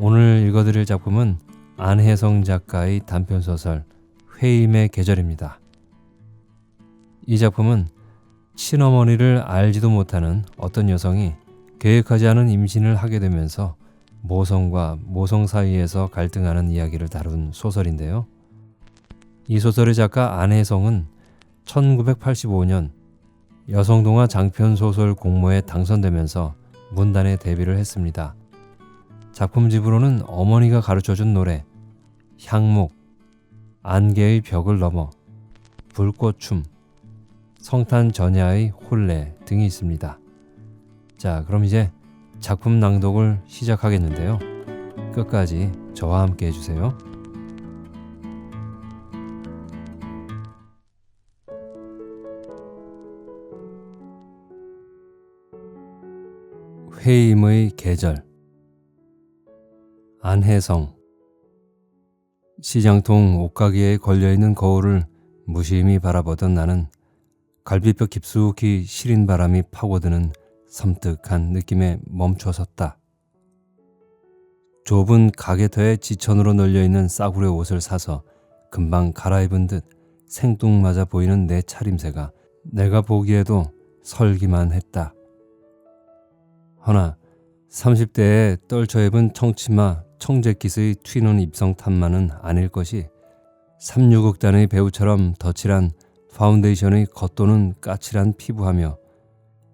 오늘 읽어드릴 작품은 안혜성 작가의 단편소설 회임의 계절입니다. 이 작품은 친어머니를 알지도 못하는 어떤 여성이 계획하지 않은 임신을 하게 되면서 모성과 모성 사이에서 갈등하는 이야기를 다룬 소설인데요. 이 소설의 작가 안혜성은 1985년 여성동화 장편소설 공모에 당선되면서 문단에 데뷔를 했습니다. 작품집으로는 어머니가 가르쳐준 노래, 향목, 안개의 벽을 넘어, 불꽃춤, 성탄전야의 혼례 등이 있습니다. 자, 그럼 이제 작품 낭독을 시작하겠는데요. 끝까지 저와 함께 해주세요. 회임의 계절. 안혜성. 시장통 옷가게에 걸려있는 거울을 무심히 바라보던 나는 갈비뼈 깊숙이 시린 바람이 파고드는 섬뜩한 느낌에 멈춰섰다. 좁은 가게터에 지천으로 널려있는 싸구려 옷을 사서 금방 갈아입은 듯 생뚱맞아 보이는 내 차림새가 내가 보기에도 설기만 했다. 허나 30대에 떨쳐 입은 청치마 청재킷의 튀는 입성탄만은 아닐 것이 3,6억단의 배우처럼 덧칠한 파운데이션의 겉도는 까칠한 피부하며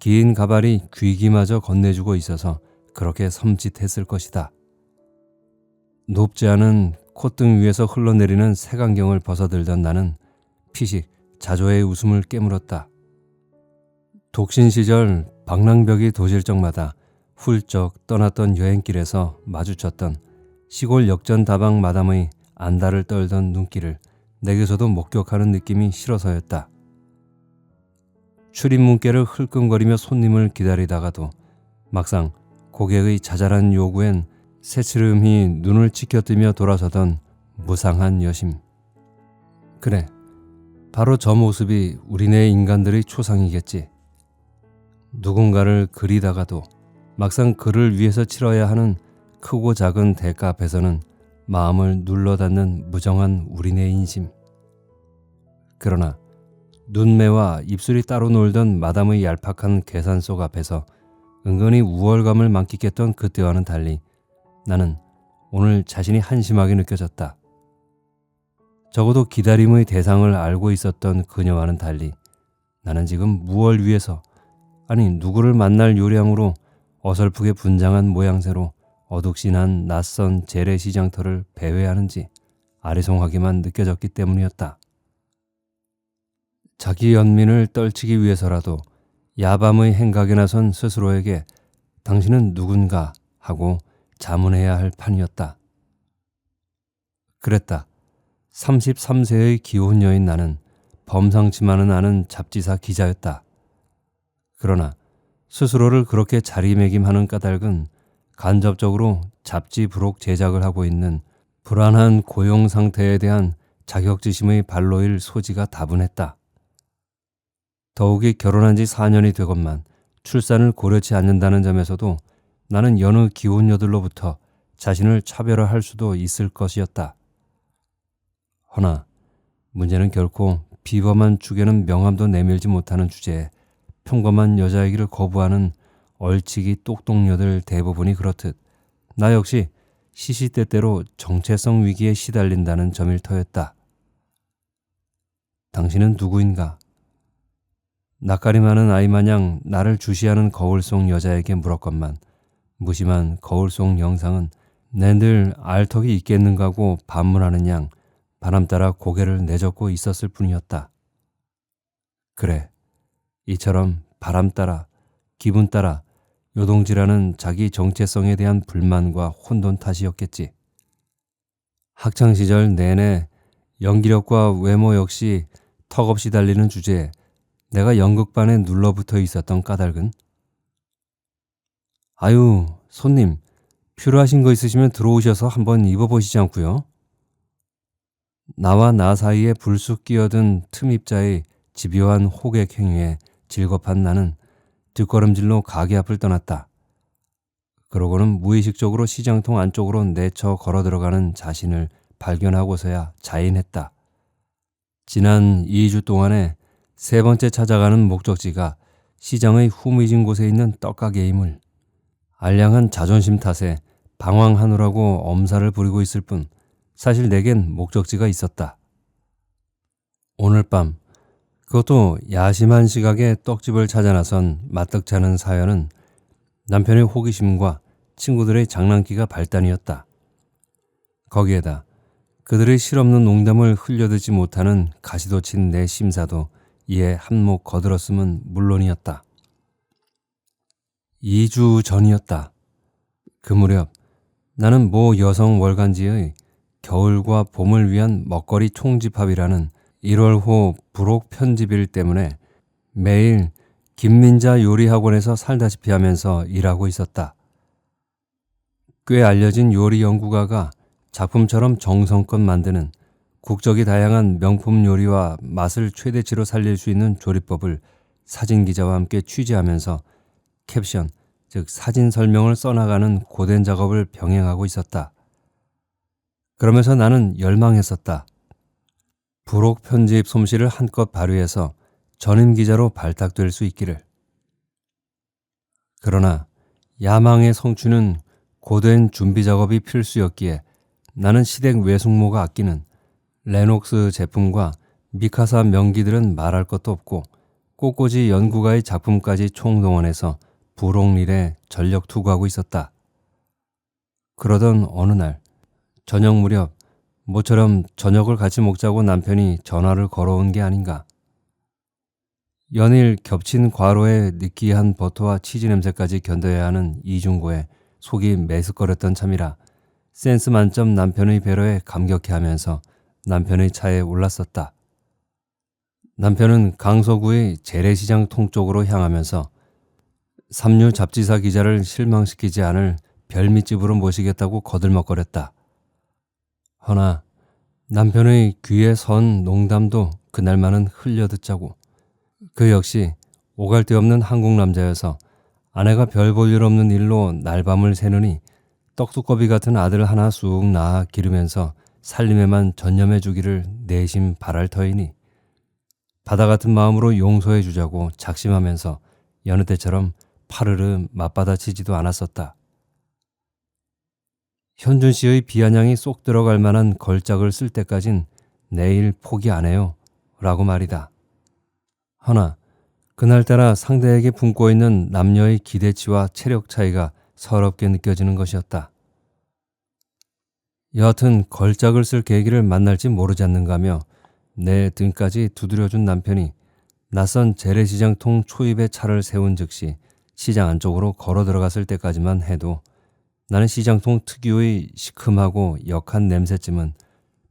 긴 가발이 귀기마저 건네주고 있어서 그렇게 섬찟했을 것이다. 높지 않은 콧등 위에서 흘러내리는 색안경을 벗어들던 나는 피식 자조의 웃음을 깨물었다. 독신 시절 방랑벽이 도질 적마다 훌쩍 떠났던 여행길에서 마주쳤던 시골 역전 다방 마담의 안달을 떨던 눈길을 내게서도 목격하는 느낌이 싫어서였다. 출입문께를 흘끔거리며 손님을 기다리다가도 막상 고객의 자잘한 요구엔 새치름히 눈을 치켜뜨며 돌아서던 무상한 여심. 그래, 바로 저 모습이 우리네 인간들의 초상이겠지. 누군가를 그리다가도 막상 그를 위해서 치러야 하는 크고 작은 대가 앞에서는 마음을 눌러닫는 무정한 우리네 인심. 그러나 눈매와 입술이 따로 놀던 마담의 얄팍한 계산속 앞에서 은근히 우월감을 만끽했던 그때와는 달리 나는 오늘 자신이 한심하게 느껴졌다. 적어도 기다림의 대상을 알고 있었던 그녀와는 달리 나는 지금 무얼 위해서, 아니 누구를 만날 요량으로 어설프게 분장한 모양새로 어둑신한 낯선 재래시장터를 배회하는지 아리송하게만 느껴졌기 때문이었다. 자기 연민을 떨치기 위해서라도 야밤의 행각에 나선 스스로에게 당신은 누군가 하고 자문해야 할 판이었다. 그랬다. 33세의 기혼 여인 나는 범상치만은 않은 잡지사 기자였다. 그러나 스스로를 그렇게 자리매김하는 까닭은 간접적으로 잡지 부록 제작을 하고 있는 불안한 고용 상태에 대한 자격지심의 발로일 소지가 다분했다. 더욱이 결혼한 지 4년이 되건만 출산을 고려치 않는다는 점에서도 나는 여느 기혼녀들로부터 자신을 차별화할 수도 있을 것이었다. 허나 문제는 결코 비범한 축에는 명함도 내밀지 못하는 주제에 평범한 여자이기를 거부하는 얼치기 똑똑녀들 대부분이 그렇듯 나 역시 시시때때로 정체성 위기에 시달린다는 점일 터였다. 당신은 누구인가? 낯가리 많은 아이 마냥 나를 주시하는 거울 속 여자에게 물었건만 무심한 거울 속 영상은 내 늘 알턱이 있겠는가고 반문하는 양 바람 따라 고개를 내젓고 있었을 뿐이었다. 그래, 이처럼 바람 따라 기분 따라 요동질하는 자기 정체성에 대한 불만과 혼돈 탓이었겠지. 학창시절 내내 연기력과 외모 역시 턱없이 달리는 주제에 내가 연극반에 눌러붙어 있었던 까닭은 아유, 손님, 필요하신 거 있으시면 들어오셔서 한번 입어보시지 않고요. 나와 나 사이에 불쑥 끼어든 틈입자의 집요한 호객 행위에 질겁한 나는 뒷걸음질로 가게 앞을 떠났다. 그러고는 무의식적으로 시장통 안쪽으로 내쳐 걸어 들어가는 자신을 발견하고서야 자인했다. 지난 2주 동안에 세 번째 찾아가는 목적지가 시장의 후미진 곳에 있는 떡가게임을 알량한 자존심 탓에 방황하느라고 엄살을 부리고 있을 뿐 사실 내겐 목적지가 있었다. 오늘 밤 그것도 야심한 시각에 떡집을 찾아 나선 마뜩찮은 사연은 남편의 호기심과 친구들의 장난기가 발단이었다. 거기에다 그들의 실없는 농담을 흘려듣지 못하는 가시도친 내 심사도 이에 한몫 거들었음은 물론이었다. 2주 전이었다. 그 무렵 나는 모 여성 월간지의 겨울과 봄을 위한 먹거리 총집합이라는 1월호 부록 편집일 때문에 매일 김민자 요리학원에서 살다시피 하면서 일하고 있었다. 꽤 알려진 요리 연구가가 작품처럼 정성껏 만드는 국적이 다양한 명품 요리와 맛을 최대치로 살릴 수 있는 조리법을 사진 기자와 함께 취재하면서 캡션, 즉 사진 설명을 써나가는 고된 작업을 병행하고 있었다. 그러면서 나는 열망했었다. 부록 편집 솜씨를 한껏 발휘해서 전임 기자로 발탁될 수 있기를. 그러나 야망의 성취는 고된 준비 작업이 필수였기에 나는 시댁 외숙모가 아끼는 레녹스 제품과 미카사 명기들은 말할 것도 없고 꽃꽂이 연구가의 작품까지 총동원해서 부록일에 전력 투구하고 있었다. 그러던 어느 날 저녁 무렵 모처럼 저녁을 같이 먹자고 남편이 전화를 걸어온 게 아닌가. 연일 겹친 과로에 느끼한 버터와 치즈 냄새까지 견뎌야 하는 이중고에 속이 메스꺼렸던 참이라 센스 만점 남편의 배려에 감격해하면서 남편의 차에 올랐었다. 남편은 강서구의 재래시장 통 쪽으로 향하면서 삼류 잡지사 기자를 실망시키지 않을 별미집으로 모시겠다고 거들먹거렸다. 허나 남편의 귀에 선 농담도 그날만은 흘려듣자고. 그 역시 오갈 데 없는 한국 남자여서 아내가 별 볼 일 없는 일로 날밤을 새느니 떡두꺼비 같은 아들 하나 쑥 낳아 기르면서 살림에만 전념해 주기를 내심 바랄 터이니 바다 같은 마음으로 용서해 주자고 작심하면서 여느 때처럼 파르르 맞받아치지도 않았었다. 현준 씨의 비아냥이 쏙 들어갈 만한 걸작을 쓸 때까진 내일 포기 안 해요 라고 말이다. 허나 그날따라 상대에게 품고 있는 남녀의 기대치와 체력 차이가 서럽게 느껴지는 것이었다. 여하튼 걸작을 쓸 계기를 만날지 모르지 않는가며 내 등까지 두드려준 남편이 낯선 재래시장통 초입에 차를 세운 즉시 시장 안쪽으로 걸어 들어갔을 때까지만 해도 나는 시장통 특유의 시큼하고 역한 냄새쯤은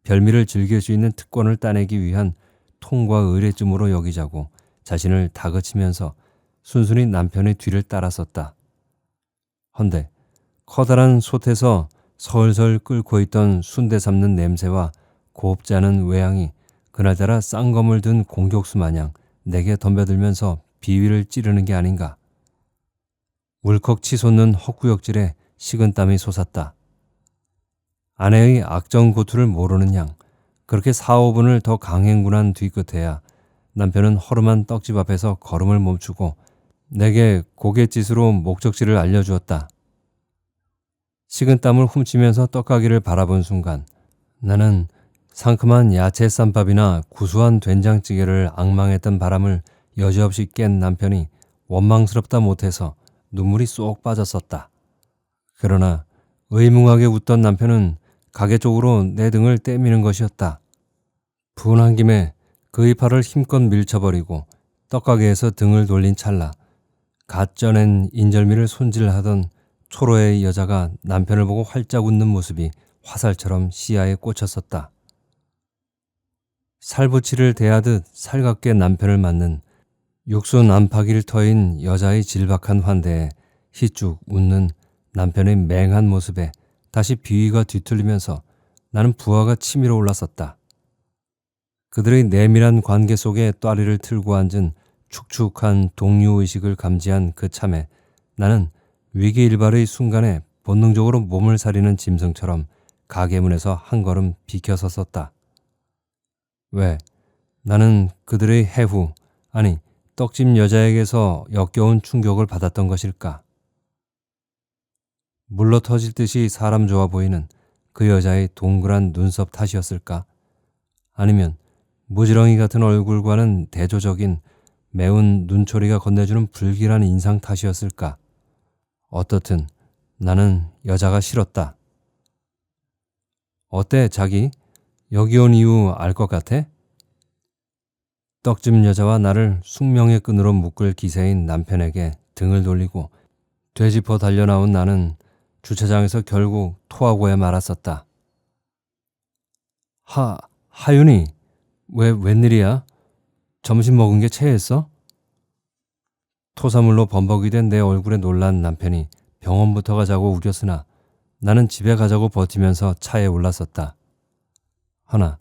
별미를 즐길 수 있는 특권을 따내기 위한 통과 의례쯤으로 여기자고 자신을 다그치면서 순순히 남편의 뒤를 따랐었다. 헌데 커다란 솥에서 설설 끓고 있던 순대 삶는 냄새와 곱지 않은 외양이 그날따라 쌍검을 든 공격수 마냥 내게 덤벼들면서 비위를 찌르는 게 아닌가. 울컥 치솟는 헛구역질에 식은땀이 솟았다. 아내의 악정고투를 모르는 양 그렇게 4, 5분을 더 강행군한 뒤끝에야 남편은 허름한 떡집 앞에서 걸음을 멈추고 내게 고갯짓으로 목적지를 알려주었다. 식은땀을 훔치면서 떡가게를 바라본 순간 나는 상큼한 야채 쌈밥이나 구수한 된장찌개를 앙망했던 바람을 여지없이 깬 남편이 원망스럽다 못해서 눈물이 쏙 빠졌었다. 그러나 의뭉하게 웃던 남편은 가게 쪽으로 내 등을 떼미는 것이었다. 분한 김에 그의 팔을 힘껏 밀쳐버리고 떡가게에서 등을 돌린 찰나 갓 쪄낸 인절미를 손질하던 초로의 여자가 남편을 보고 활짝 웃는 모습이 화살처럼 시야에 꽂혔었다. 살부치를 대하듯 살갑게 남편을 맞는 육수 난파길 터인 여자의 질박한 환대에 희쭉 웃는 남편의 맹한 모습에 다시 비위가 뒤틀리면서 나는 부하가 치밀어 올랐었다. 그들의 내밀한 관계 속에 또아리를 틀고 앉은 축축한 동료의식을 감지한 그 참에 나는 위기일발의 순간에 본능적으로 몸을 사리는 짐승처럼 가게 문에서 한 걸음 비켜섰었다. 왜? 나는 그들의 해후, 아니 떡집 여자에게서 역겨운 충격을 받았던 것일까? 물러 터질 듯이 사람 좋아 보이는 그 여자의 동그란 눈썹 탓이었을까? 아니면 무지렁이 같은 얼굴과는 대조적인 매운 눈초리가 건네주는 불길한 인상 탓이었을까? 어떻든 나는 여자가 싫었다. 어때, 자기? 여기 온 이유 알 것 같아? 떡집 여자와 나를 숙명의 끈으로 묶을 기세인 남편에게 등을 돌리고 되짚어 달려나온 나는 주차장에서 결국 토하고야 말았었다. 하윤이, 웬일이야? 점심 먹은 게 체했어? 토사물로 범벅이 된 내 얼굴에 놀란 남편이 병원부터 가자고 우겼으나 나는 집에 가자고 버티면서 차에 올랐었다. 허나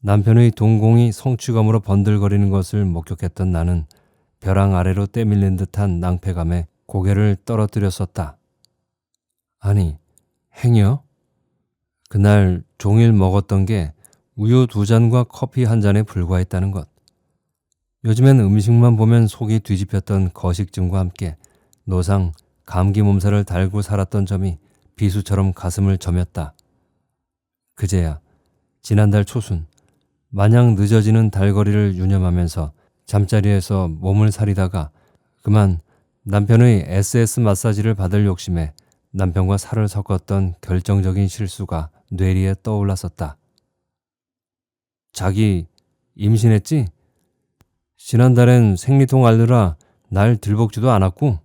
남편의 동공이 성취감으로 번들거리는 것을 목격했던 나는 벼랑 아래로 때밀린 듯한 낭패감에 고개를 떨어뜨렸었다. 아니, 행여? 그날 종일 먹었던 게 우유 2잔과 커피 1잔에 불과했다는 것. 요즘엔 음식만 보면 속이 뒤집혔던 거식증과 함께 노상 감기 몸살을 달고 살았던 점이 비수처럼 가슴을 저몄다. 그제야 지난달 초순 마냥 늦어지는 달거리를 유념하면서 잠자리에서 몸을 사리다가 그만 남편의 SS 마사지를 받을 욕심에 남편과 살을 섞었던 결정적인 실수가 뇌리에 떠올랐었다. 자기 임신했지? 지난달엔 생리통 앓느라 날 들볶지도 않았고.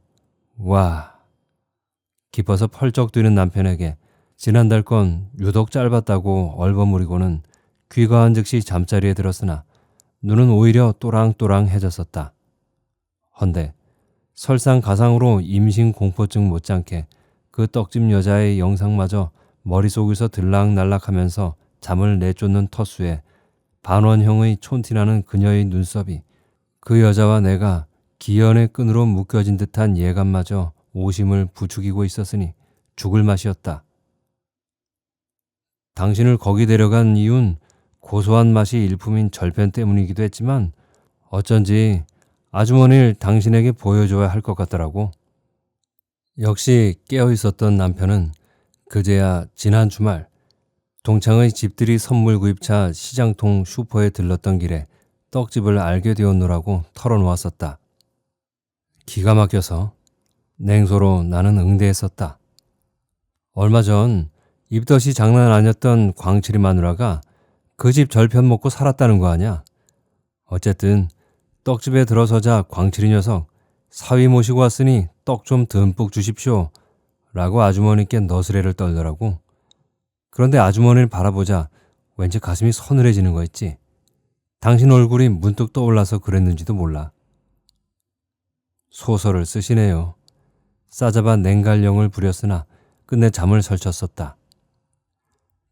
와. 기뻐서 펄쩍 뛰는 남편에게 지난달 건 유독 짧았다고 얼버무리고는 귀가한 즉시 잠자리에 들었으나 눈은 오히려 또랑또랑해졌었다. 헌데 설상가상으로 임신 공포증 못지않게 그 떡집 여자의 영상마저 머릿속에서 들락날락하면서 잠을 내쫓는 텃수에 반원형의 촌티나는 그녀의 눈썹이 그 여자와 내가 기연의 끈으로 묶여진 듯한 예감마저 오심을 부추기고 있었으니 죽을 맛이었다. 당신을 거기 데려간 이유는 고소한 맛이 일품인 절편 때문이기도 했지만 어쩐지 아주머니를 당신에게 보여줘야 할 것 같더라고. 역시 깨어있었던 남편은 그제야 지난 주말 동창의 집들이 선물 구입차 시장통 슈퍼에 들렀던 길에 떡집을 알게 되었노라고 털어놓았었다. 기가 막혀서 냉소로 나는 응대했었다. 얼마 전 입덧이 장난 아니었던 광칠이 마누라가 그 집 절편 먹고 살았다는 거 아냐? 어쨌든 떡집에 들어서자 광칠이 녀석 사위 모시고 왔으니 떡 좀 듬뿍 주십시오 라고 아주머니께 너스레를 떨더라고. 그런데 아주머니를 바라보자 왠지 가슴이 서늘해지는 거 있지. 당신 얼굴이 문득 떠올라서 그랬는지도 몰라. 소설을 쓰시네요. 싸잡아 냉갈령을 부렸으나 끝내 잠을 설쳤었다.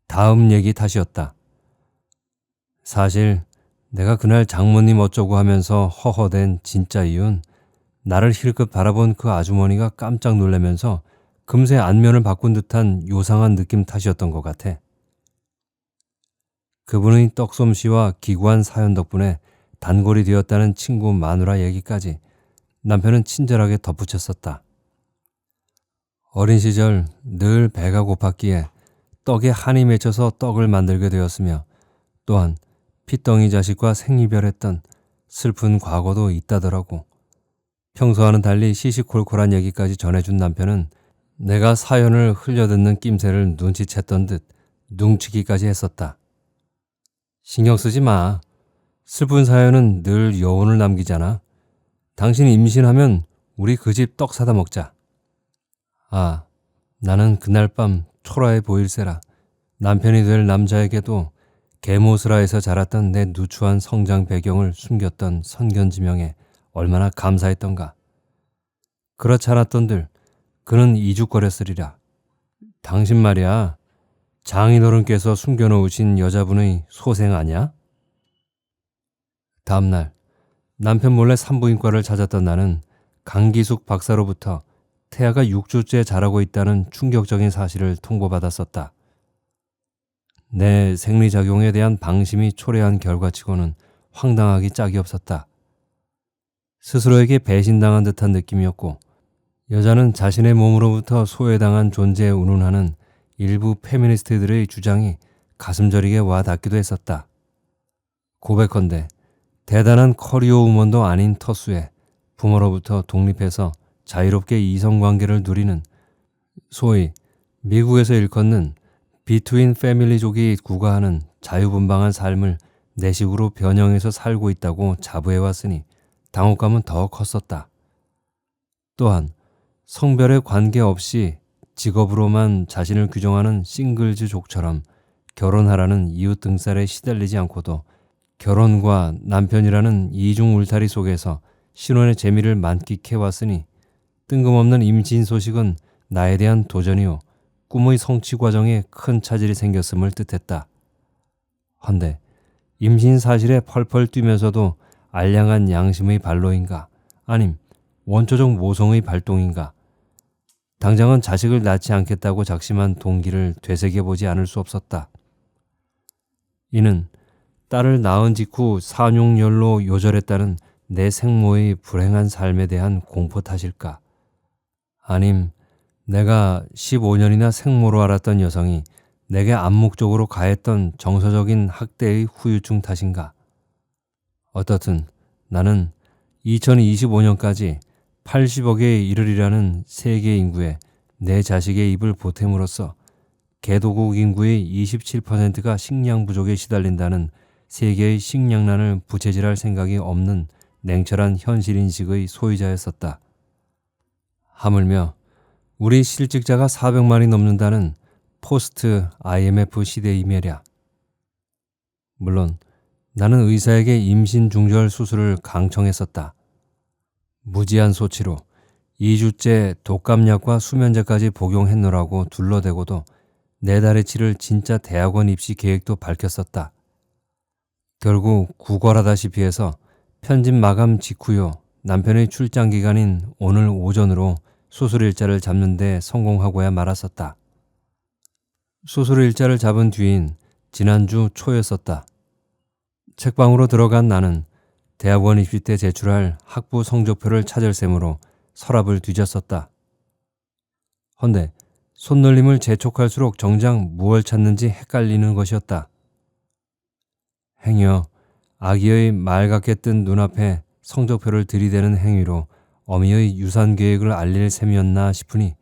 다음 얘기 탓이었다. 사실 내가 그날 장모님 어쩌고 하면서 허허댄 진짜 이유는 나를 힐끗 바라본 그 아주머니가 깜짝 놀라면서 금세 안면을 바꾼 듯한 요상한 느낌 탓이었던 것 같아. 그분의 떡솜씨와 기구한 사연 덕분에 단골이 되었다는 친구 마누라 얘기까지 남편은 친절하게 덧붙였었다. 어린 시절 늘 배가 고팠기에 떡에 한이 맺혀서 떡을 만들게 되었으며 또한 핏덩이 자식과 생이별했던 슬픈 과거도 있다더라고. 평소와는 달리 시시콜콜한 얘기까지 전해준 남편은 내가 사연을 흘려듣는 낌새를 눈치챘던 듯 뭉치기까지 했었다. 신경 쓰지 마. 슬픈 사연은 늘 여운을 남기잖아. 당신 임신하면 우리 그 집 떡 사다 먹자. 아, 나는 그날 밤 초라해 보일세라 남편이 될 남자에게도 개모스라에서 자랐던 내 누추한 성장 배경을 숨겼던 선견지명에 얼마나 감사했던가. 그렇지 않았던들 그는 이죽거렸으리라. 당신 말이야, 장인어른께서 숨겨놓으신 여자분의 소생 아냐? 다음날 남편 몰래 산부인과를 찾았던 나는 강기숙 박사로부터 태아가 6주째 자라고 있다는 충격적인 사실을 통보받았었다. 내 생리작용에 대한 방심이 초래한 결과치고는 황당하기 짝이 없었다. 스스로에게 배신당한 듯한 느낌이었고 여자는 자신의 몸으로부터 소외당한 존재에 운운하는 일부 페미니스트들의 주장이 가슴 저리게 와 닿기도 했었다. 고백컨대 대단한 커리어 우먼도 아닌 터수에 부모로부터 독립해서 자유롭게 이성관계를 누리는 소위 미국에서 일컫는 비트윈 패밀리족이 구가하는 자유분방한 삶을 내 식으로 변형해서 살고 있다고 자부해왔으니 당혹감은 더 컸었다. 또한 성별에 관계없이 직업으로만 자신을 규정하는 싱글즈족처럼 결혼하라는 이웃 등살에 시달리지 않고도 결혼과 남편이라는 이중 울타리 속에서 신혼의 재미를 만끽해왔으니 뜬금없는 임신 소식은 나에 대한 도전이요 꿈의 성취 과정에 큰 차질이 생겼음을 뜻했다. 헌데 임신 사실에 펄펄 뛰면서도 알량한 양심의 발로인가 아님 원초적 모성의 발동인가 당장은 자식을 낳지 않겠다고 작심한 동기를 되새겨보지 않을 수 없었다. 이는 딸을 낳은 직후 산용열로 요절했다는 내 생모의 불행한 삶에 대한 공포 탓일까? 아님 내가 15년이나 생모로 알았던 여성이 내게 암묵적으로 가했던 정서적인 학대의 후유증 탓인가? 어떻든 나는 2025년까지 80억에 이르리라는 세계 인구에 내 자식의 입을 보탬으로써 개도국 인구의 27%가 식량 부족에 시달린다는 세계의 식량난을 부채질할 생각이 없는 냉철한 현실인식의 소유자였었다. 하물며 우리 실직자가 400만이 넘는다는 포스트 IMF 시대이며랴. 물론 나는 의사에게 임신 중절 수술을 강청했었다. 무지한 소치로 2주째 독감약과 수면제까지 복용했노라고 둘러대고도 4달에 치를 진짜 대학원 입시 계획도 밝혔었다. 결국 구걸하다시피 해서 편집 마감 직후요 남편의 출장 기간인 오늘 오전으로 수술 일자를 잡는 데 성공하고야 말았었다. 수술 일자를 잡은 뒤인 지난주 초였었다. 책방으로 들어간 나는 대학원 입시 때 제출할 학부 성적표를 찾을 셈으로 서랍을 뒤졌었다. 헌데 손놀림을 재촉할수록 정작 무얼 찾는지 헷갈리는 것이었다. 행여 아기의 맑게 뜬 눈앞에 성적표를 들이대는 행위로 어미의 유산 계획을 알릴 셈이었나 싶으니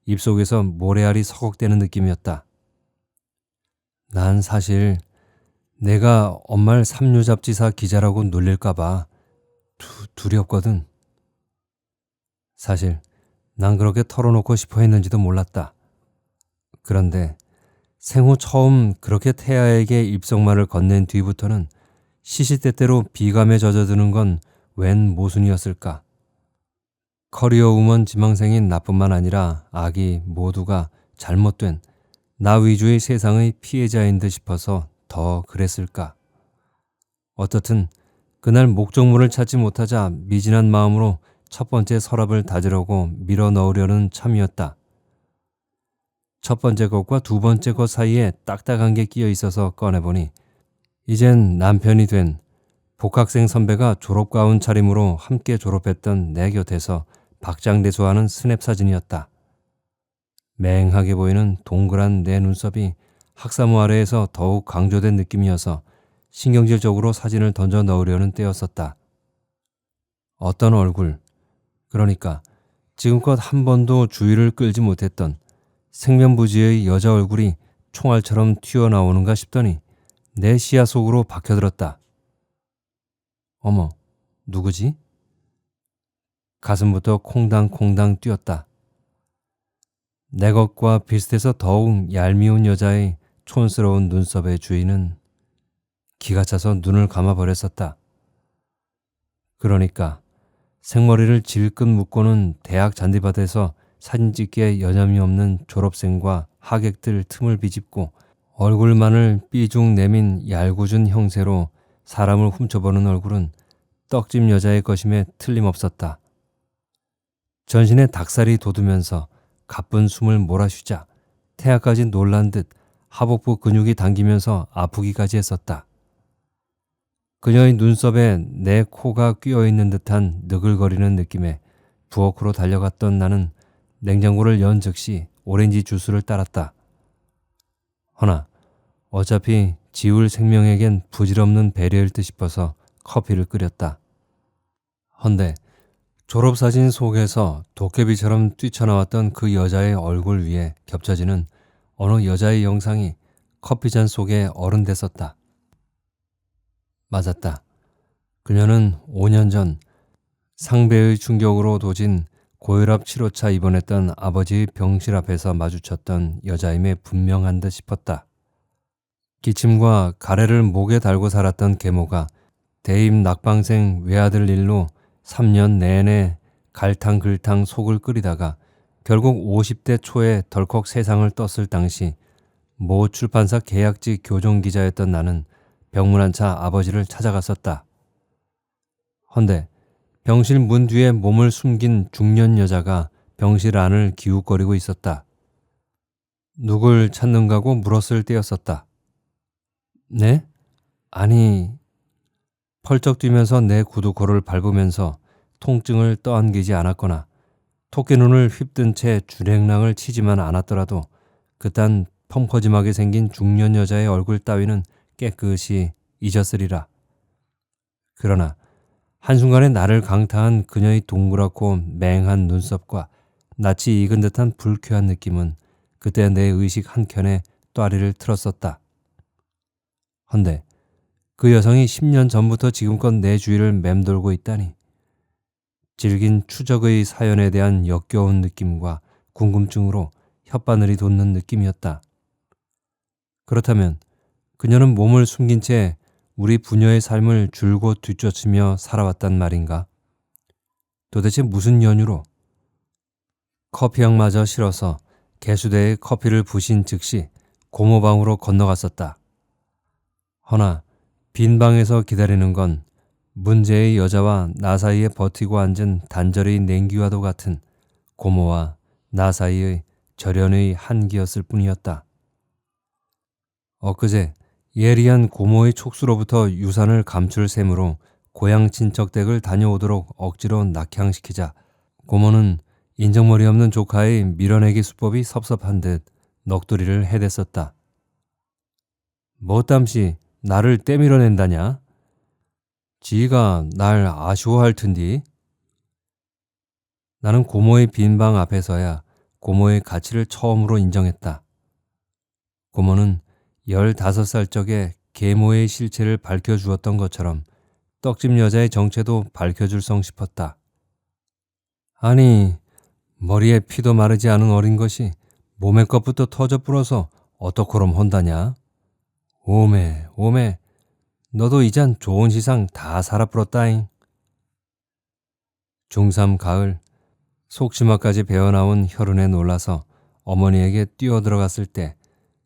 입속에서 모래알이 서걱대는 느낌이었다. 난 사실 내가 엄마를 삼류잡지사 기자라고 놀릴까봐 두렵거든. 사실 난 그렇게 털어놓고 싶어 했는지도 몰랐다. 그런데 생후 처음 그렇게 태아에게 입속말을 건넨 뒤부터는 시시때때로 비감에 젖어드는 건 웬 모순이었을까. 커리어 우먼 지망생인 나뿐만 아니라 아기 모두가 잘못된 나 위주의 세상의 피해자인 듯 싶어서 더 그랬을까. 어떻든 그날 목적물을 찾지 못하자 미진한 마음으로 첫 번째 서랍을 닫으려고 밀어 넣으려는 참이었다. 첫 번째 것과 두 번째 것 사이에 딱딱한 게 끼어 있어서 꺼내보니 이젠 남편이 된 복학생 선배가 졸업가운 차림으로 함께 졸업했던 내 곁에서 박장대소하는 스냅 사진이었다. 맹하게 보이는 동그란 내 눈썹이 학사모 아래에서 더욱 강조된 느낌이어서 신경질적으로 사진을 던져 넣으려는 때였었다. 어떤 얼굴, 그러니까 지금껏 한 번도 주의를 끌지 못했던 생면부지의 여자 얼굴이 총알처럼 튀어나오는가 싶더니 내 시야 속으로 박혀들었다. 어머, 누구지? 가슴부터 콩당콩당 뛰었다. 내 것과 비슷해서 더욱 얄미운 여자의 촌스러운 눈썹의 주인은 기가 차서 눈을 감아버렸었다. 그러니까 생머리를 질끈 묶고는 대학 잔디밭에서 사진 찍기에 여념이 없는 졸업생과 하객들 틈을 비집고 얼굴만을 삐죽 내민 얄궂은 형세로 사람을 훔쳐보는 얼굴은 떡집 여자의 것임에 틀림없었다. 전신에 닭살이 돋으면서 가쁜 숨을 몰아쉬자 태아까지 놀란 듯 하복부 근육이 당기면서 아프기까지 했었다. 그녀의 눈썹에 내 코가 끼어있는 듯한 느글거리는 느낌에 부엌으로 달려갔던 나는 냉장고를 연 즉시 오렌지 주스를 따랐다. 허나 어차피 지울 생명에겐 부질없는 배려일 듯 싶어서 커피를 끓였다. 헌데 졸업사진 속에서 도깨비처럼 뛰쳐나왔던 그 여자의 얼굴 위에 겹쳐지는 어느 여자의 영상이 커피잔 속에 어른댔었다. 맞았다. 그녀는 5년 전 상배의 충격으로 도진 고혈압 치료차 입원했던 아버지의 병실 앞에서 마주쳤던 여자임에 분명한 듯 싶었다. 기침과 가래를 목에 달고 살았던 계모가 대입 낙방생 외아들 일로 3년 내내 갈탕글탕 속을 끓이다가 결국 50대 초에 덜컥 세상을 떴을 당시 모 출판사 계약직 교정기자였던 나는 병문안차 아버지를 찾아갔었다. 헌데 병실 문 뒤에 몸을 숨긴 중년 여자가 병실 안을 기웃거리고 있었다. 누굴 찾는가고 물었을 때였었다. 네? 아니... 펄쩍 뛰면서 내 구두코를 밟으면서 통증을 떠안기지 않았거나 토끼눈을 휩든 채 주랭랑을 치지만 않았더라도 그딴 펑퍼짐하게 생긴 중년 여자의 얼굴 따위는 깨끗이 잊었으리라. 그러나 한순간에 나를 강타한 그녀의 동그랗고 맹한 눈썹과 낯이 익은 듯한 불쾌한 느낌은 그때 내 의식 한켠에 또아리를 틀었었다. 헌데 그 여성이 10년 전부터 지금껏 내 주위를 맴돌고 있다니. 질긴 추적의 사연에 대한 역겨운 느낌과 궁금증으로 혓바늘이 돋는 느낌이었다. 그렇다면 그녀는 몸을 숨긴 채 우리 부녀의 삶을 줄곧 뒤쫓으며 살아왔단 말인가? 도대체 무슨 연유로? 커피향마저 싫어서 개수대에 커피를 부신 즉시 고모방으로 건너갔었다. 허나 빈 방에서 기다리는 건 문제의 여자와 나 사이에 버티고 앉은 단절의 냉기와도 같은 고모와 나 사이의 절연의 한기였을 뿐이었다. 엊그제 예리한 고모의 촉수로부터 유산을 감출 셈으로 고향 친척 댁을 다녀오도록 억지로 낙향시키자 고모는 인정머리 없는 조카의 밀어내기 수법이 섭섭한 듯 넋두리를 해댔었다. 뭐땀시 나를 떼밀어낸다냐? 지가 날 아쉬워할 텐디. 나는 고모의 빈 방 앞에서야 고모의 가치를 처음으로 인정했다. 고모는 15살 적에 계모의 실체를 밝혀주었던 것처럼 떡집 여자의 정체도 밝혀줄 성 싶었다. 아니, 머리에 피도 마르지 않은 어린 것이 몸의 것부터 터져 불어서 어떡하럼 혼다냐? 오메, 오메, 너도 이젠 좋은 시상 다 살아불었다잉. 중3 가을, 속치마까지 배어나온 혈흔에 놀라서 어머니에게 뛰어들어갔을 때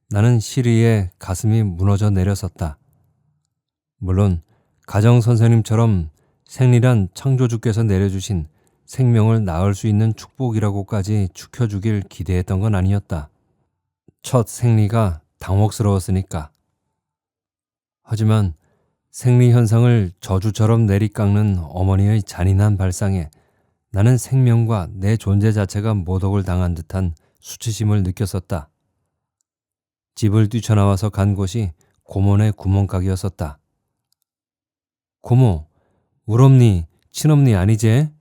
나는 시리에 가슴이 무너져 내렸었다. 물론 가정선생님처럼 생리란 창조주께서 내려주신 생명을 낳을 수 있는 축복이라고까지 축혀주길 기대했던 건 아니었다. 첫 생리가 당혹스러웠으니까. 하지만 생리 현상을 저주처럼 내리깎는 어머니의 잔인한 발상에 나는 생명과 내 존재 자체가 모독을 당한 듯한 수치심을 느꼈었다. 집을 뛰쳐나와서 간 곳이 고모네 구멍가게였었다. 고모, 울엄니, 친엄니 아니제?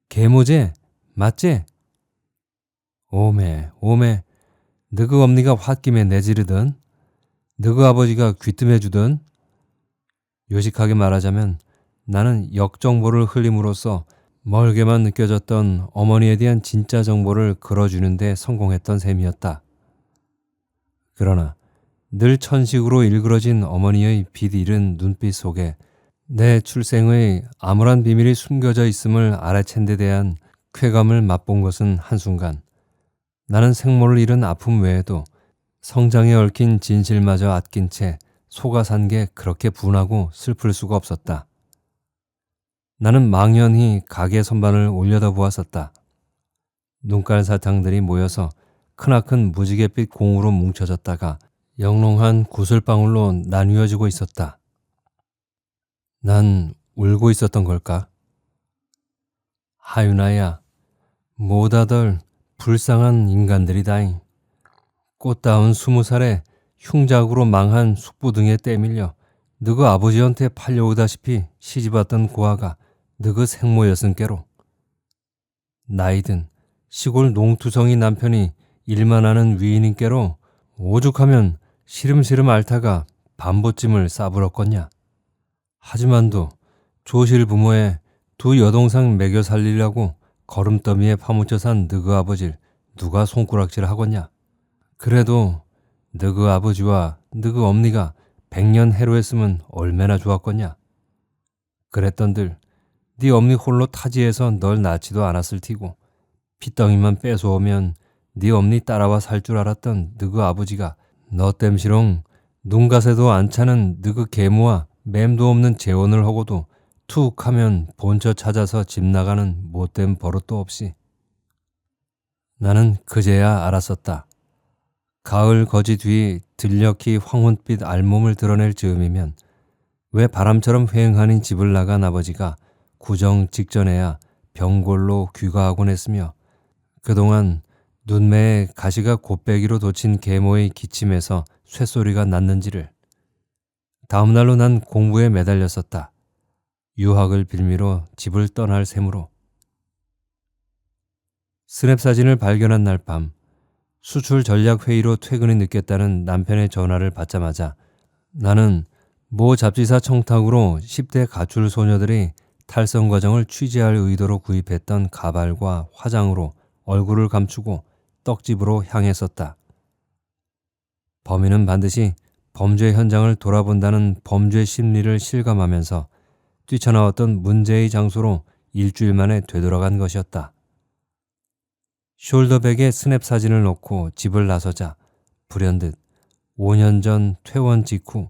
계모제? 맞제? 오메, 오메, 너그 엄니가 홧김에 내지르든 너그 아버지가 귀뜸해주든. 요식하게 말하자면 나는 역정보를 흘림으로써 멀게만 느껴졌던 어머니에 대한 진짜 정보를 걸어주는 데 성공했던 셈이었다. 그러나 늘 천식으로 일그러진 어머니의 빛 잃은 눈빛 속에 내 출생의 암울한 비밀이 숨겨져 있음을 알아챈 데 대한 쾌감을 맛본 것은 한순간 나는 생모를 잃은 아픔 외에도 성장에 얽힌 진실마저 아낀 채 속아 산 게 그렇게 분하고 슬플 수가 없었다. 나는 망연히 가게 선반을 올려다보았었다. 눈깔 사탕들이 모여서 크나큰 무지갯빛 공으로 뭉쳐졌다가 영롱한 구슬방울로 나뉘어지고 있었다. 난 울고 있었던 걸까? 하윤아야, 모다들 불쌍한 인간들이다잉. 꽃다운 20살에 흉작으로 망한 숙부등에 떼밀려 너그 아버지한테 팔려오다시피 시집왔던 고아가 너그 생모였은께로. 나이든 시골 농투성이 남편이 일만 하는 위인인께로 오죽하면 시름시름 앓다가 반보찜을 싸불었겠냐. 하지만도 조실 부모에 두 여동생 먹여 살리려고 거름더미에 파묻혀 산 너그 아버지를 누가 손가락질 하겠냐. 그래도 너그 아버지와 너그 엄니가 100년 해로했으면 얼마나 좋았겠냐. 그랬던들 네 엄니 홀로 타지에서 널 낳지도 않았을 티고 핏덩이만 뺏어오면 네 엄니 따라와 살 줄 알았던 너그 아버지가 너 땜시롱 눈가세도 안 차는 너그 계모와 맴도 없는 재혼을 하고도 툭 하면 본처 찾아서 집 나가는 못된 버릇도 없이. 나는 그제야 알았었다. 가을 거지 뒤 들녘이 황혼빛 알몸을 드러낼 즈음이면 왜 바람처럼 휑하니 집을 나간 아버지가 구정 직전에야 병골로 귀가하곤 했으며 그동안 눈매에 가시가 곱배기로 돋친 계모의 기침에서 쇳소리가 났는지를. 다음날로 난 공부에 매달렸었다. 유학을 빌미로 집을 떠날 셈으로. 스냅 사진을 발견한 날 밤 수출 전략 회의로 퇴근이 늦겠다는 남편의 전화를 받자마자 나는 모 잡지사 청탁으로 10대 가출 소녀들이 탈선 과정을 취재할 의도로 구입했던 가발과 화장으로 얼굴을 감추고 떡집으로 향했었다. 범인은 반드시 범죄 현장을 돌아본다는 범죄 심리를 실감하면서 뛰쳐나왔던 문제의 장소로 일주일 만에 되돌아간 것이었다. 숄더백에 스냅 사진을 넣고 집을 나서자 불현듯 5년 전 퇴원 직후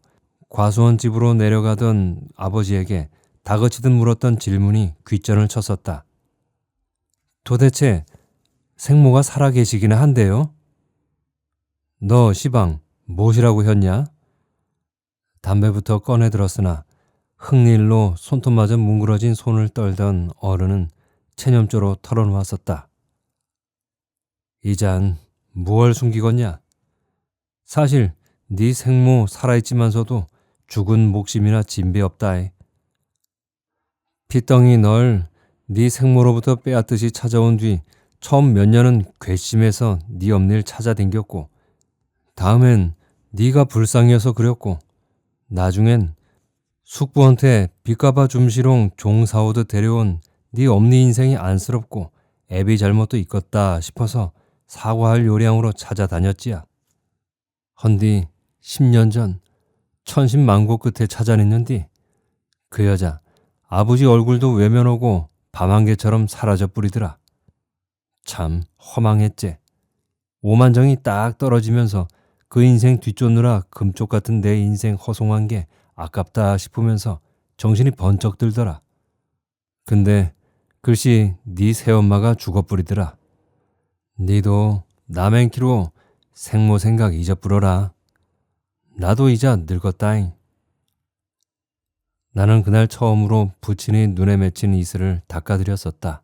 과수원 집으로 내려가던 아버지에게 다그치듯 물었던 질문이 귓전을 쳤었다. 도대체 생모가 살아계시기나 한데요? 너 시방 무엇이라고 했냐? 담배부터 꺼내 들었으나 흙일로 손톱마저 뭉그러진 손을 떨던 어른은 체념조로 털어놓았었다. 이잔 무얼 숨기겠냐? 사실 네 생모 살아있지만서도 죽은 목심이나 진배 없다이. 핏덩이 널 네 생모로부터 빼앗듯이 찾아온 뒤 처음 몇 년은 괘씸해서 네 엄니를 찾아댕겼고 다음엔 네가 불쌍해서 그렸고 나중엔 숙부한테 빚갚아 줌시롱 종 사오듯 데려온 네 엄니 인생이 안쓰럽고 애비 잘못도 있겠다 싶어서 사과할 요량으로 찾아다녔지야. 헌디 10년 전 천신만고 끝에 찾아냈는디 그 여자 아버지 얼굴도 외면하고 밤안개처럼 사라져 뿌리더라. 참 허망했지. 오만정이 딱 떨어지면서 그 인생 뒤쫓느라 금쪽 같은 내 인생 허송한 게 아깝다 싶으면서 정신이 번쩍 들더라. 근데 글씨 네 새엄마가 죽어뿌리더라. 니도 남행키로 생모 생각 잊어뿌려라. 나도 이자 늙었다잉. 나는 그날 처음으로 부친이 눈에 맺힌 이슬을 닦아드렸었다.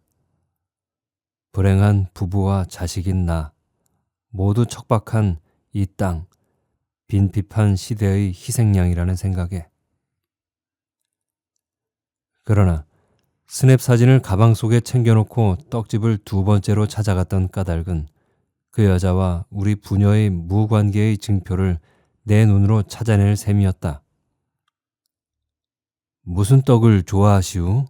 불행한 부부와 자식인 나, 모두 척박한 이 땅, 빈핍한 시대의 희생양이라는 생각에. 그러나 스냅 사진을 가방 속에 챙겨놓고 떡집을 2번째로 찾아갔던 까닭은 그 여자와 우리 부녀의 무관계의 증표를 내 눈으로 찾아낼 셈이었다. 무슨 떡을 좋아하시우?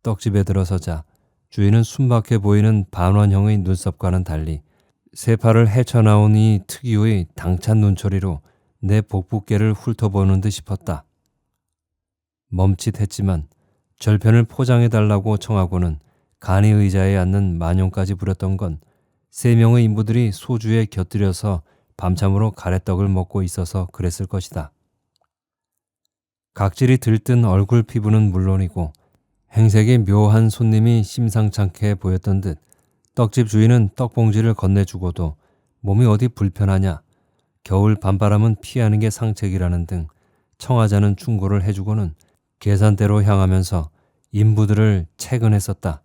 떡집에 들어서자 주인은 순박해 보이는 반원형의 눈썹과는 달리 세 팔을 헤쳐나온 이 특유의 당찬 눈초리로 내 복부께를 훑어보는 듯 싶었다. 멈칫했지만 절편을 포장해달라고 청하고는 간이 의자에 앉는 만용까지 부렸던 건 3명의 인부들이 소주에 곁들여서 밤참으로 가래떡을 먹고 있어서 그랬을 것이다. 각질이 들뜬 얼굴 피부는 물론이고 행색이 묘한 손님이 심상찮게 보였던 듯 떡집 주인은 떡봉지를 건네주고도 몸이 어디 불편하냐, 겨울 밤바람은 피하는 게 상책이라는 등 청하자는 충고를 해주고는 계산대로 향하면서 인부들을 채근했었다.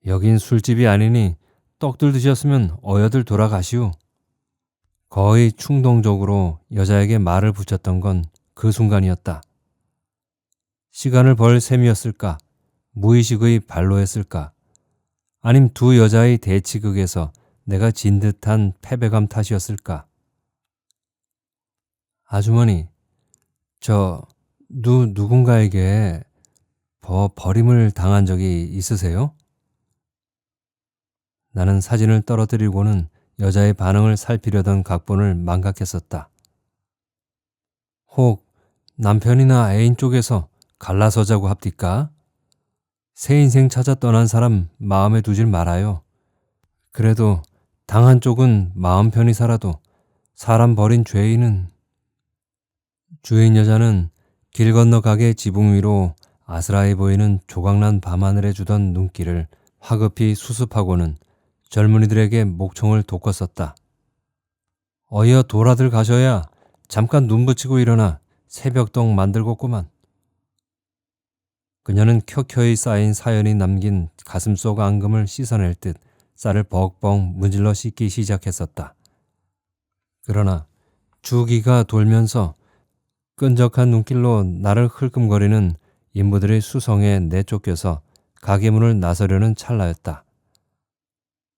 여긴 술집이 아니니 떡들 드셨으면 어여들 돌아가시오. 거의 충동적으로 여자에게 말을 붙였던 건 그 순간이었다. 시간을 벌 셈이었을까? 무의식의 발로했을까? 아님 두 여자의 대치극에서 내가 진 듯한 패배감 탓이었을까? 아주머니, 누군가에게 버림을 당한 적이 있으세요? 나는 사진을 떨어뜨리고는 여자의 반응을 살피려던 각본을 망각했었다. 혹 남편이나 애인 쪽에서 갈라서자고 합디까? 새 인생 찾아 떠난 사람 마음에 두질 말아요. 그래도 당한 쪽은 마음 편히 살아도 사람 버린 죄인은... 주인 여자는 길 건너 가게 지붕 위로 아스라이 보이는 조각난 밤하늘에 주던 눈길을 화급히 수습하고는 젊은이들에게 목청을 돋궜었다. 어여 돌아들 가셔야 잠깐 눈 붙이고 일어나 새벽떡 만들겠구만. 그녀는 켜켜이 쌓인 사연이 남긴 가슴속 앙금을 씻어낼 듯 쌀을 벅벅 문질러 씻기 시작했었다. 그러나 주기가 돌면서 끈적한 눈길로 나를 흘끔거리는 인부들의 수성에 내쫓겨서 가게 문을 나서려는 찰나였다.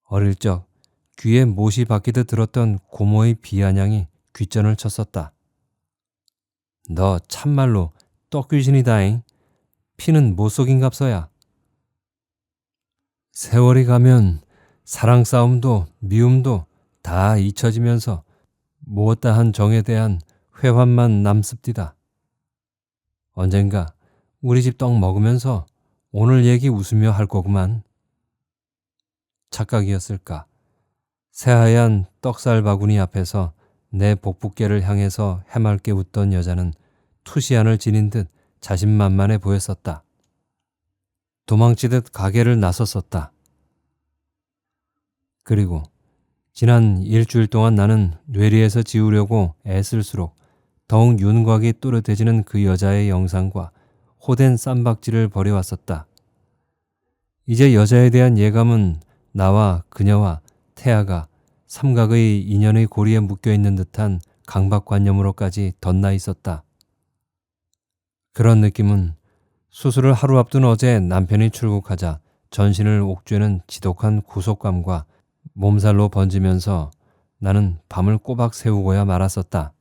어릴 적 귀에 못이 박히듯 들었던 고모의 비아냥이 귓전을 쳤었다. 너 참말로 떡귀신이다잉. 피는 못 속인갑서야. 세월이 가면 사랑 싸움도 미움도 다 잊혀지면서 못다한 정에 대한 회환만 남습디다. 언젠가 우리 집 떡 먹으면서 오늘 얘기 웃으며 할 거구만. 착각이었을까? 새하얀 떡살 바구니 앞에서 내 복부께를 향해서 해맑게 웃던 여자는 투시안을 지닌 듯 자신만만해 보였었다. 도망치듯 가게를 나섰었다. 그리고 지난 일주일 동안 나는 뇌리에서 지우려고 애쓸수록 더욱 윤곽이 또렷해지는 그 여자의 영상과 호된 쌈박질을 벌여왔었다. 이제 여자에 대한 예감은 나와 그녀와 태아가 삼각의 인연의 고리에 묶여있는 듯한 강박관념으로까지 덧나 있었다. 그런 느낌은 수술을 하루 앞둔 어제 남편이 출국하자 전신을 옥죄는 지독한 구속감과 몸살로 번지면서 나는 밤을 꼬박 새우고야 말았었다.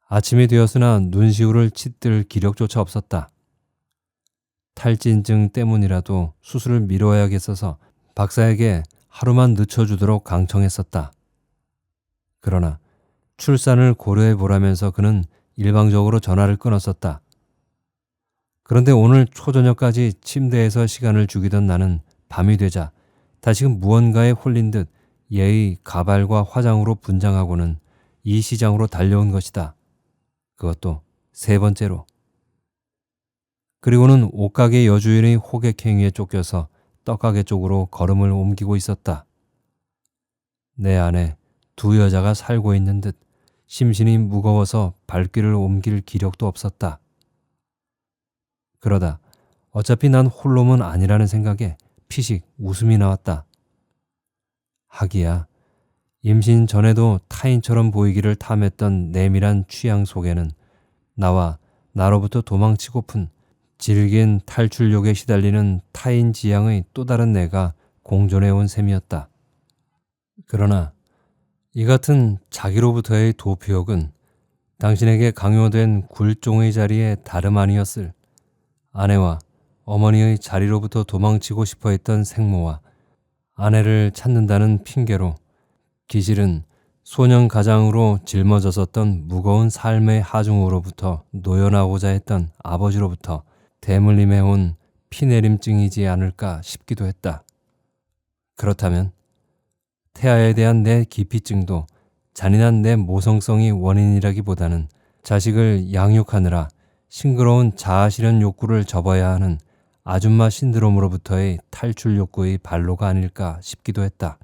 아침이 되었으나 눈시울을 치뜰 기력조차 없었다. 탈진증 때문이라도 수술을 미뤄야겠어서 박사에게 하루만 늦춰주도록 강청했었다. 그러나 출산을 고려해보라면서 그는 일방적으로 전화를 끊었었다. 그런데 오늘 초저녁까지 침대에서 시간을 죽이던 나는 밤이 되자 다시금 무언가에 홀린 듯 예의 가발과 화장으로 분장하고는 이 시장으로 달려온 것이다. 그것도 세 번째로. 그리고는 옷가게 여주인의 호객행위에 쫓겨서 떡가게 쪽으로 걸음을 옮기고 있었다. 내 안에 두 여자가 살고 있는 듯 심신이 무거워서 발길을 옮길 기력도 없었다. 그러다 어차피 난 홀놈은 아니라는 생각에 피식 웃음이 나왔다. 하기야 임신 전에도 타인처럼 보이기를 탐했던 내밀한 취향 속에는 나와 나로부터 도망치고픈 질긴 탈출욕에 시달리는 타인 지향의 또 다른 내가 공존해온 셈이었다. 그러나 이 같은 자기로부터의 도피욕은 당신에게 강요된 굴종의 자리에 다름 아니었을 아내와 어머니의 자리로부터 도망치고 싶어 했던 생모와 아내를 찾는다는 핑계로 기실은 소년 가장으로 짊어졌었던 무거운 삶의 하중으로부터 놓여나오고자 했던 아버지로부터 대물림해온 피내림증이지 않을까 싶기도 했다. 그렇다면 태아에 대한 내 기피증도 잔인한 내 모성성이 원인이라기보다는 자식을 양육하느라 싱그러운 자아실현 욕구를 접어야 하는 아줌마 신드롬으로부터의 탈출 욕구의 발로가 아닐까 싶기도 했다.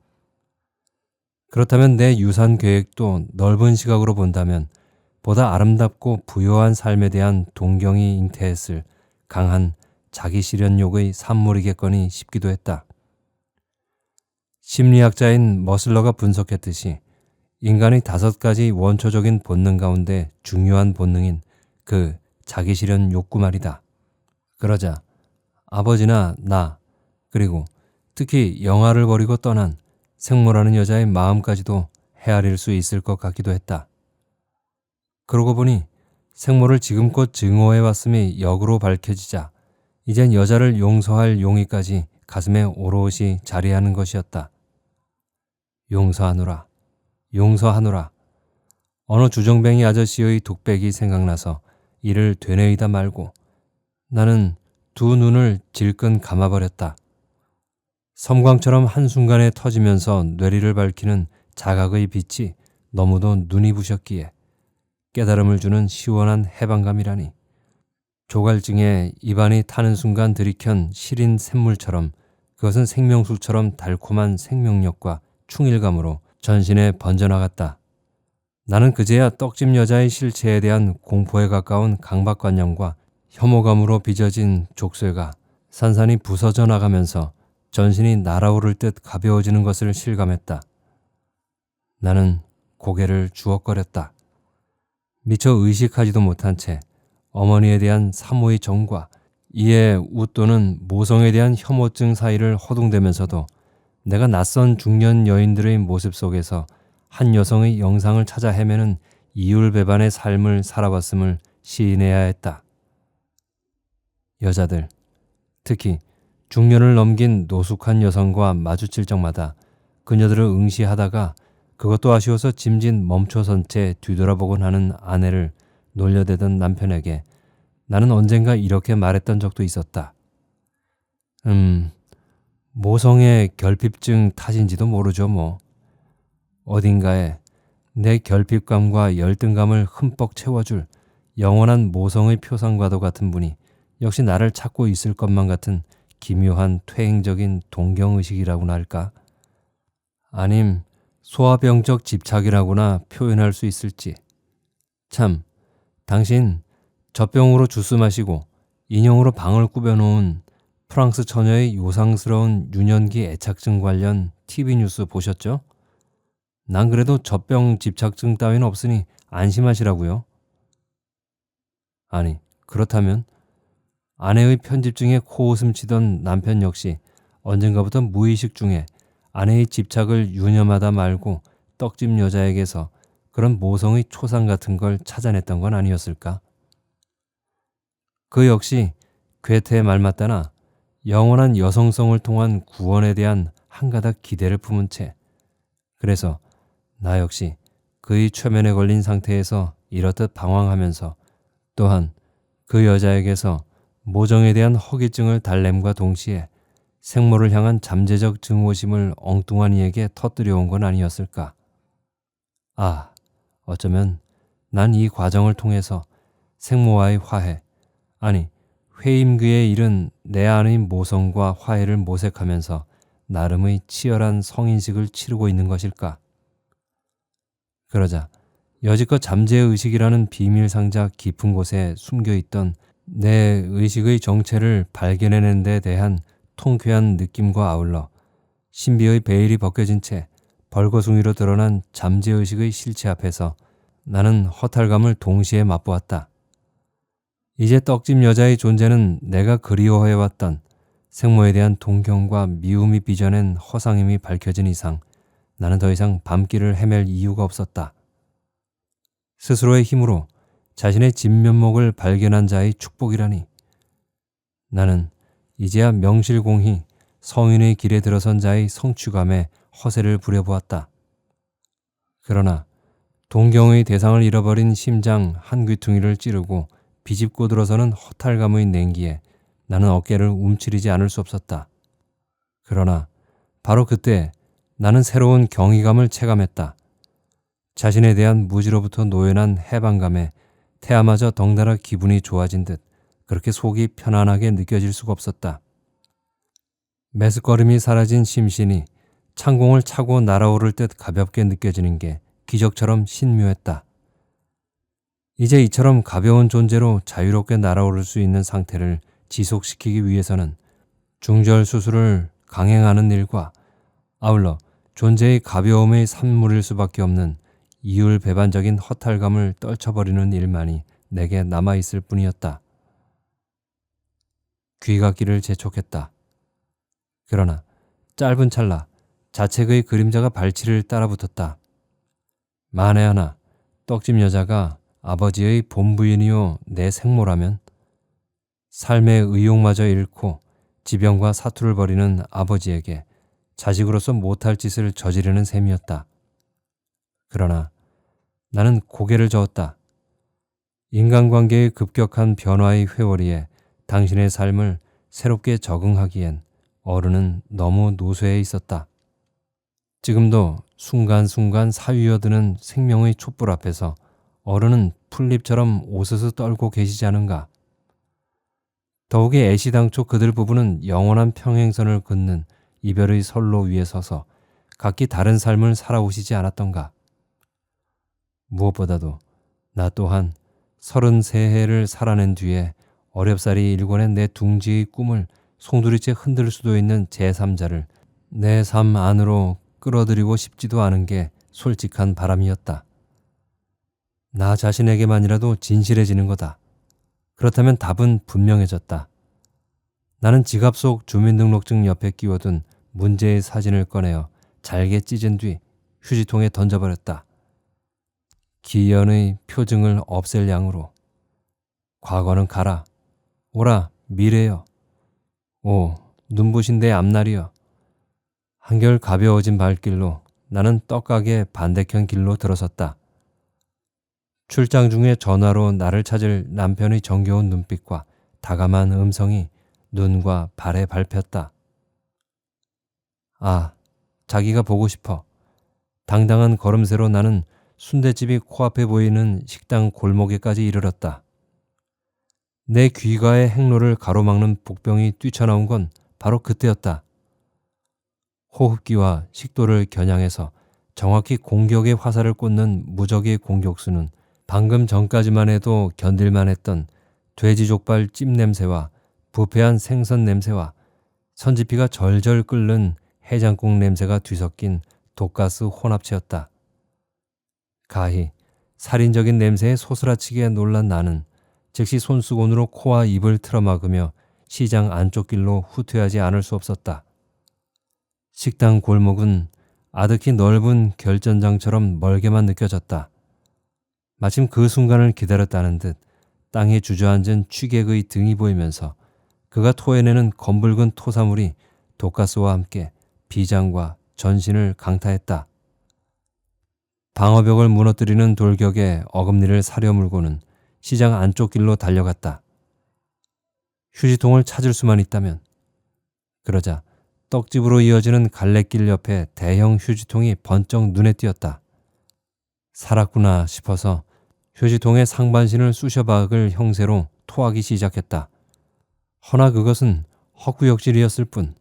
그렇다면 내 유산 계획도 넓은 시각으로 본다면 보다 아름답고 부요한 삶에 대한 동경이 잉태했을 강한 자기 실현욕의 산물이겠거니 싶기도 했다. 심리학자인 머슬러가 분석했듯이 인간의 5가지 원초적인 본능 가운데 중요한 본능인 그 자기 실현 욕구 말이다. 그러자 아버지나 나, 그리고 특히 영아를 버리고 떠난 생모라는 여자의 마음까지도 헤아릴 수 있을 것 같기도 했다. 그러고 보니 생모를 지금껏 증오해왔음이 역으로 밝혀지자 이젠 여자를 용서할 용의까지 가슴에 오롯이 자리하는 것이었다. 용서하노라, 용서하노라. 어느 주정뱅이 아저씨의 독백이 생각나서 이를 되뇌이다 말고 나는 두 눈을 질끈 감아버렸다. 섬광처럼 한순간에 터지면서 뇌리를 밝히는 자각의 빛이 너무도 눈이 부셨기에 깨달음을 주는 시원한 해방감이라니. 조갈증에 입안이 타는 순간 들이켠 시린 샘물처럼 그것은 생명수처럼 달콤한 생명력과 충일감으로 전신에 번져나갔다. 나는 그제야 떡집 여자의 실체에 대한 공포에 가까운 강박관념과 혐오감으로 빚어진 족쇄가 산산이 부서져 나가면서 전신이 날아오를 듯 가벼워지는 것을 실감했다. 나는 고개를 주걱거렸다. 미처 의식하지도 못한 채 어머니에 대한 사모의 정과 이에 웃도는 모성에 대한 혐오증 사이를 허둥대면서도 내가 낯선 중년 여인들의 모습 속에서 한 여성의 영상을 찾아 헤매는 이율배반의 삶을 살아왔음을 시인해야 했다. 여자들, 특히 중년을 넘긴 노숙한 여성과 마주칠 적마다 그녀들을 응시하다가 그것도 아쉬워서 짐짓 멈춰선 채 뒤돌아보곤 하는 아내를 놀려대던 남편에게 나는 언젠가 이렇게 말했던 적도 있었다. 모성의 결핍증 탓인지도 모르죠 뭐. 어딘가에 내 결핍감과 열등감을 흠뻑 채워줄 영원한 모성의 표상과도 같은 분이 역시 나를 찾고 있을 것만 같은 기묘한 퇴행적인 동경의식이라고나 할까? 아님 소아병적 집착이라고나 표현할 수 있을지. 참, 당신 젖병으로 주스 마시고 인형으로 방을 꾸며놓은 프랑스 처녀의 요상스러운 유년기 애착증 관련 TV 뉴스 보셨죠? 난 그래도 젖병 집착증 따윈 없으니 안심하시라고요. 아니, 그렇다면 아내의 편집증에 코웃음 치던 남편 역시 언젠가부터 무의식 중에 아내의 집착을 유념하다 말고 떡집 여자에게서 그런 모성의 초상 같은 걸 찾아냈던 건 아니었을까? 그 역시 괴테의 말 맞다나 영원한 여성성을 통한 구원에 대한 한가닥 기대를 품은 채 그래서 나 역시 그의 최면에 걸린 상태에서 이렇듯 방황하면서 또한 그 여자에게서 모정에 대한 허기증을 달램과 동시에 생모를 향한 잠재적 증오심을 엉뚱한 이에게 터뜨려온 건 아니었을까. 아, 어쩌면 난 이 과정을 통해서 생모와의 화해, 아니 회임기에 이른 내 안의 모성과 화해를 모색하면서 나름의 치열한 성인식을 치르고 있는 것일까. 그러자 여지껏 잠재의식이라는 비밀 상자 깊은 곳에 숨겨있던 내 의식의 정체를 발견해낸 데 대한 통쾌한 느낌과 아울러 신비의 베일이 벗겨진 채 벌거숭이로 드러난 잠재의식의 실체 앞에서 나는 허탈감을 동시에 맛보았다. 이제 떡집 여자의 존재는 내가 그리워해왔던 생모에 대한 동경과 미움이 빚어낸 허상임이 밝혀진 이상 나는 더 이상 밤길을 헤맬 이유가 없었다. 스스로의 힘으로 자신의 진면목을 발견한 자의 축복이라니. 나는 이제야 명실공히 성인의 길에 들어선 자의 성취감에 허세를 부려보았다. 그러나 동경의 대상을 잃어버린 심장 한 귀퉁이를 찌르고 비집고 들어서는 허탈감의 냉기에 나는 어깨를 움츠리지 않을 수 없었다. 그러나 바로 그때 나는 새로운 경이감을 체감했다. 자신에 대한 무지로부터 노연한 해방감에 태아마저 덩달아 기분이 좋아진 듯 그렇게 속이 편안하게 느껴질 수가 없었다. 메스꺼름이 사라진 심신이 창공을 차고 날아오를 듯 가볍게 느껴지는 게 기적처럼 신묘했다. 이제 이처럼 가벼운 존재로 자유롭게 날아오를 수 있는 상태를 지속시키기 위해서는 중절 수술을 강행하는 일과 아울러 존재의 가벼움의 산물일 수밖에 없는 이율배반적인 허탈감을 떨쳐버리는 일만이 내게 남아있을 뿐이었다. 귀갓길을 재촉했다. 그러나 짧은 찰나 자책의 그림자가 발치를 따라붙었다. 만에 하나 떡집 여자가 아버지의 본부인이요 내 생모라면 삶의 의욕마저 잃고 지병과 사투를 벌이는 아버지에게 자식으로서 못할 짓을 저지르는 셈이었다. 그러나 나는 고개를 저었다. 인간관계의 급격한 변화의 회오리에 당신의 삶을 새롭게 적응하기엔 어른은 너무 노쇠해 있었다. 지금도 순간순간 사위어드는 생명의 촛불 앞에서 어른은 풀잎처럼 오스스 떨고 계시지 않은가. 더욱이 애시당초 그들 부부는 영원한 평행선을 긋는 이별의 선로 위에 서서 각기 다른 삶을 살아오시지 않았던가. 무엇보다도 나 또한 33해를 살아낸 뒤에 어렵사리 일궈낸 내 둥지의 꿈을 송두리째 흔들 수도 있는 제3자를 내 삶 안으로 끌어들이고 싶지도 않은 게 솔직한 바람이었다. 나 자신에게만이라도 진실해지는 거다. 그렇다면 답은 분명해졌다. 나는 지갑 속 주민등록증 옆에 끼워둔 문제의 사진을 꺼내어 잘게 찢은 뒤 휴지통에 던져버렸다. 기연의 표증을 없앨 양으로. 과거는 가라. 오라 미래여. 오 눈부신 내 앞날이여. 한결 가벼워진 발길로 나는 떡가게 반대편 길로 들어섰다. 출장 중에 전화로 나를 찾을 남편의 정겨운 눈빛과 다감한 음성이 눈과 발에 밟혔다. 아, 자기가 보고 싶어. 당당한 걸음새로 나는 순댓집이 코앞에 보이는 식당 골목에까지 이르렀다. 내 귀가의 행로를 가로막는 복병이 뛰쳐나온 건 바로 그때였다. 호흡기와 식도를 겨냥해서 정확히 공격의 화살을 꽂는 무적의 공격수는 방금 전까지만 해도 견딜만 했던 돼지족발 찜 냄새와 부패한 생선 냄새와 선지피가 절절 끓는 해장국 냄새가 뒤섞인 독가스 혼합체였다. 가히 살인적인 냄새에 소스라치게 놀란 나는 즉시 손수건으로 코와 입을 틀어막으며 시장 안쪽 길로 후퇴하지 않을 수 없었다. 식당 골목은 아득히 넓은 결전장처럼 멀게만 느껴졌다. 마침 그 순간을 기다렸다는 듯 땅에 주저앉은 취객의 등이 보이면서 그가 토해내는 검붉은 토사물이 독가스와 함께 비장과 전신을 강타했다. 방어벽을 무너뜨리는 돌격에 어금니를 사려물고는 시장 안쪽 길로 달려갔다. 휴지통을 찾을 수만 있다면. 그러자 떡집으로 이어지는 갈래길 옆에 대형 휴지통이 번쩍 눈에 띄었다. 살았구나 싶어서 휴지통의 상반신을 쑤셔박을 형세로 토하기 시작했다. 허나 그것은 헛구역질이었을 뿐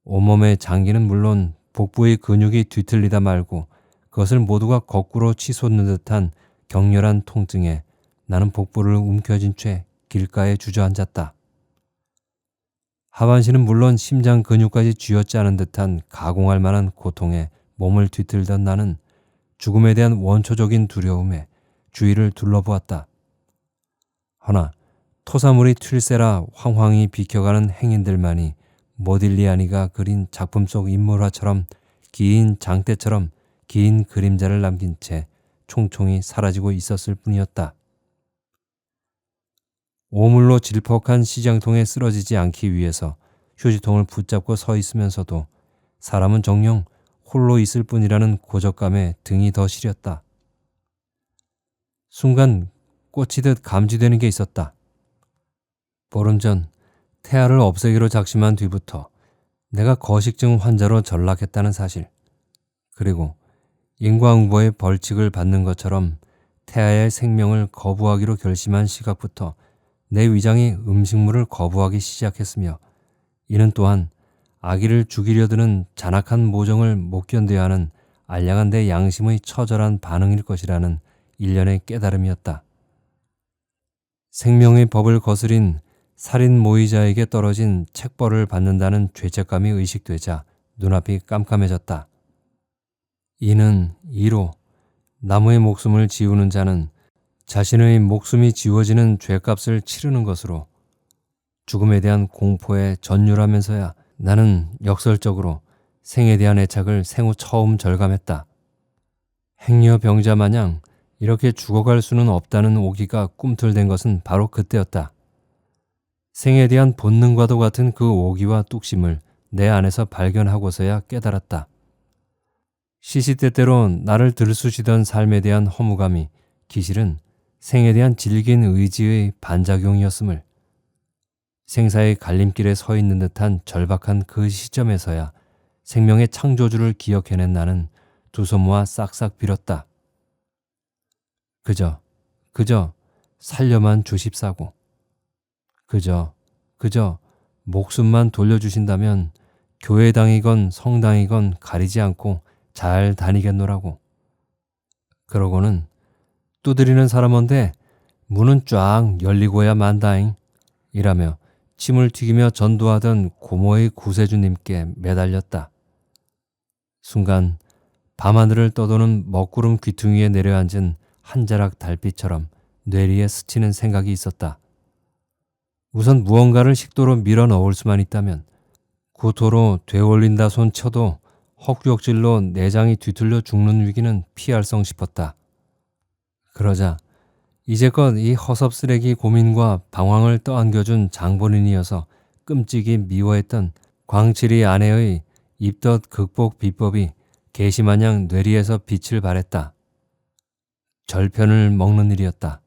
온몸의 장기는 물론 복부의 근육이 뒤틀리다 말고 그것을 모두가 거꾸로 치솟는 듯한 격렬한 통증에 나는 복부를 움켜쥔 채 길가에 주저앉았다. 하반신은 물론 심장 근육까지 쥐어짜는 듯한 가공할 만한 고통에 몸을 뒤틀던 나는 죽음에 대한 원초적인 두려움에 주위를 둘러보았다. 허나 토사물이 튈세라 황황히 비켜가는 행인들만이 모딜리아니가 그린 작품 속 인물화처럼 긴 장대처럼 긴 그림자를 남긴 채 총총히 사라지고 있었을 뿐이었다. 오물로 질퍽한 시장통에 쓰러지지 않기 위해서 휴지통을 붙잡고 서 있으면서도 사람은 정녕 홀로 있을 뿐이라는 고적감에 등이 더 시렸다. 순간 꽂히듯 감지되는 게 있었다. 보름 전 태아를 없애기로 작심한 뒤부터 내가 거식증 환자로 전락했다는 사실, 그리고 인과응보의 벌칙을 받는 것처럼 태아의 생명을 거부하기로 결심한 시각부터 내 위장이 음식물을 거부하기 시작했으며 이는 또한 아기를 죽이려 드는 잔악한 모정을 못 견뎌야 하는 알량한 내 양심의 처절한 반응일 것이라는 일련의 깨달음이었다. 생명의 법을 거스린 살인 모의자에게 떨어진 책벌을 받는다는 죄책감이 의식되자 눈앞이 깜깜해졌다. 이는 이로 나무의 목숨을 지우는 자는 자신의 목숨이 지워지는 죄값을 치르는 것으로 죽음에 대한 공포에 전율하면서야 나는 역설적으로 생에 대한 애착을 생후 처음 절감했다. 행여병자 마냥 이렇게 죽어갈 수는 없다는 오기가 꿈틀댄 것은 바로 그때였다. 생에 대한 본능과도 같은 그 오기와 뚝심을 내 안에서 발견하고서야 깨달았다. 시시때때로 나를 들쑤시던 삶에 대한 허무감이 기실은 생에 대한 질긴 의지의 반작용이었음을, 생사의 갈림길에 서 있는 듯한 절박한 그 시점에서야 생명의 창조주를 기억해낸 나는 두 손 모아 싹싹 빌었다. 그저 살려만 주십사고, 그저 목숨만 돌려주신다면 교회당이건 성당이건 가리지 않고 잘 다니겠노라고. 그러고는 두드리는 사람한테 문은 쫙 열리고야 만다잉 이라며 침을 튀기며 전도하던 고모의 구세주님께 매달렸다. 순간 밤하늘을 떠도는 먹구름 귀퉁이에 내려앉은 한 자락 달빛처럼 뇌리에 스치는 생각이 있었다. 우선 무언가를 식도로 밀어 넣을 수만 있다면 구토로 되올린다 손 쳐도 헛구역질로 내장이 뒤틀려 죽는 위기는 피할성 싶었다. 그러자 이제껏 이 허섭쓰레기 고민과 방황을 떠안겨준 장본인이어서 끔찍이 미워했던 광칠이 아내의 입덧 극복 비법이 개시마냥 뇌리에서 빛을 발했다. 절편을 먹는 일이었다.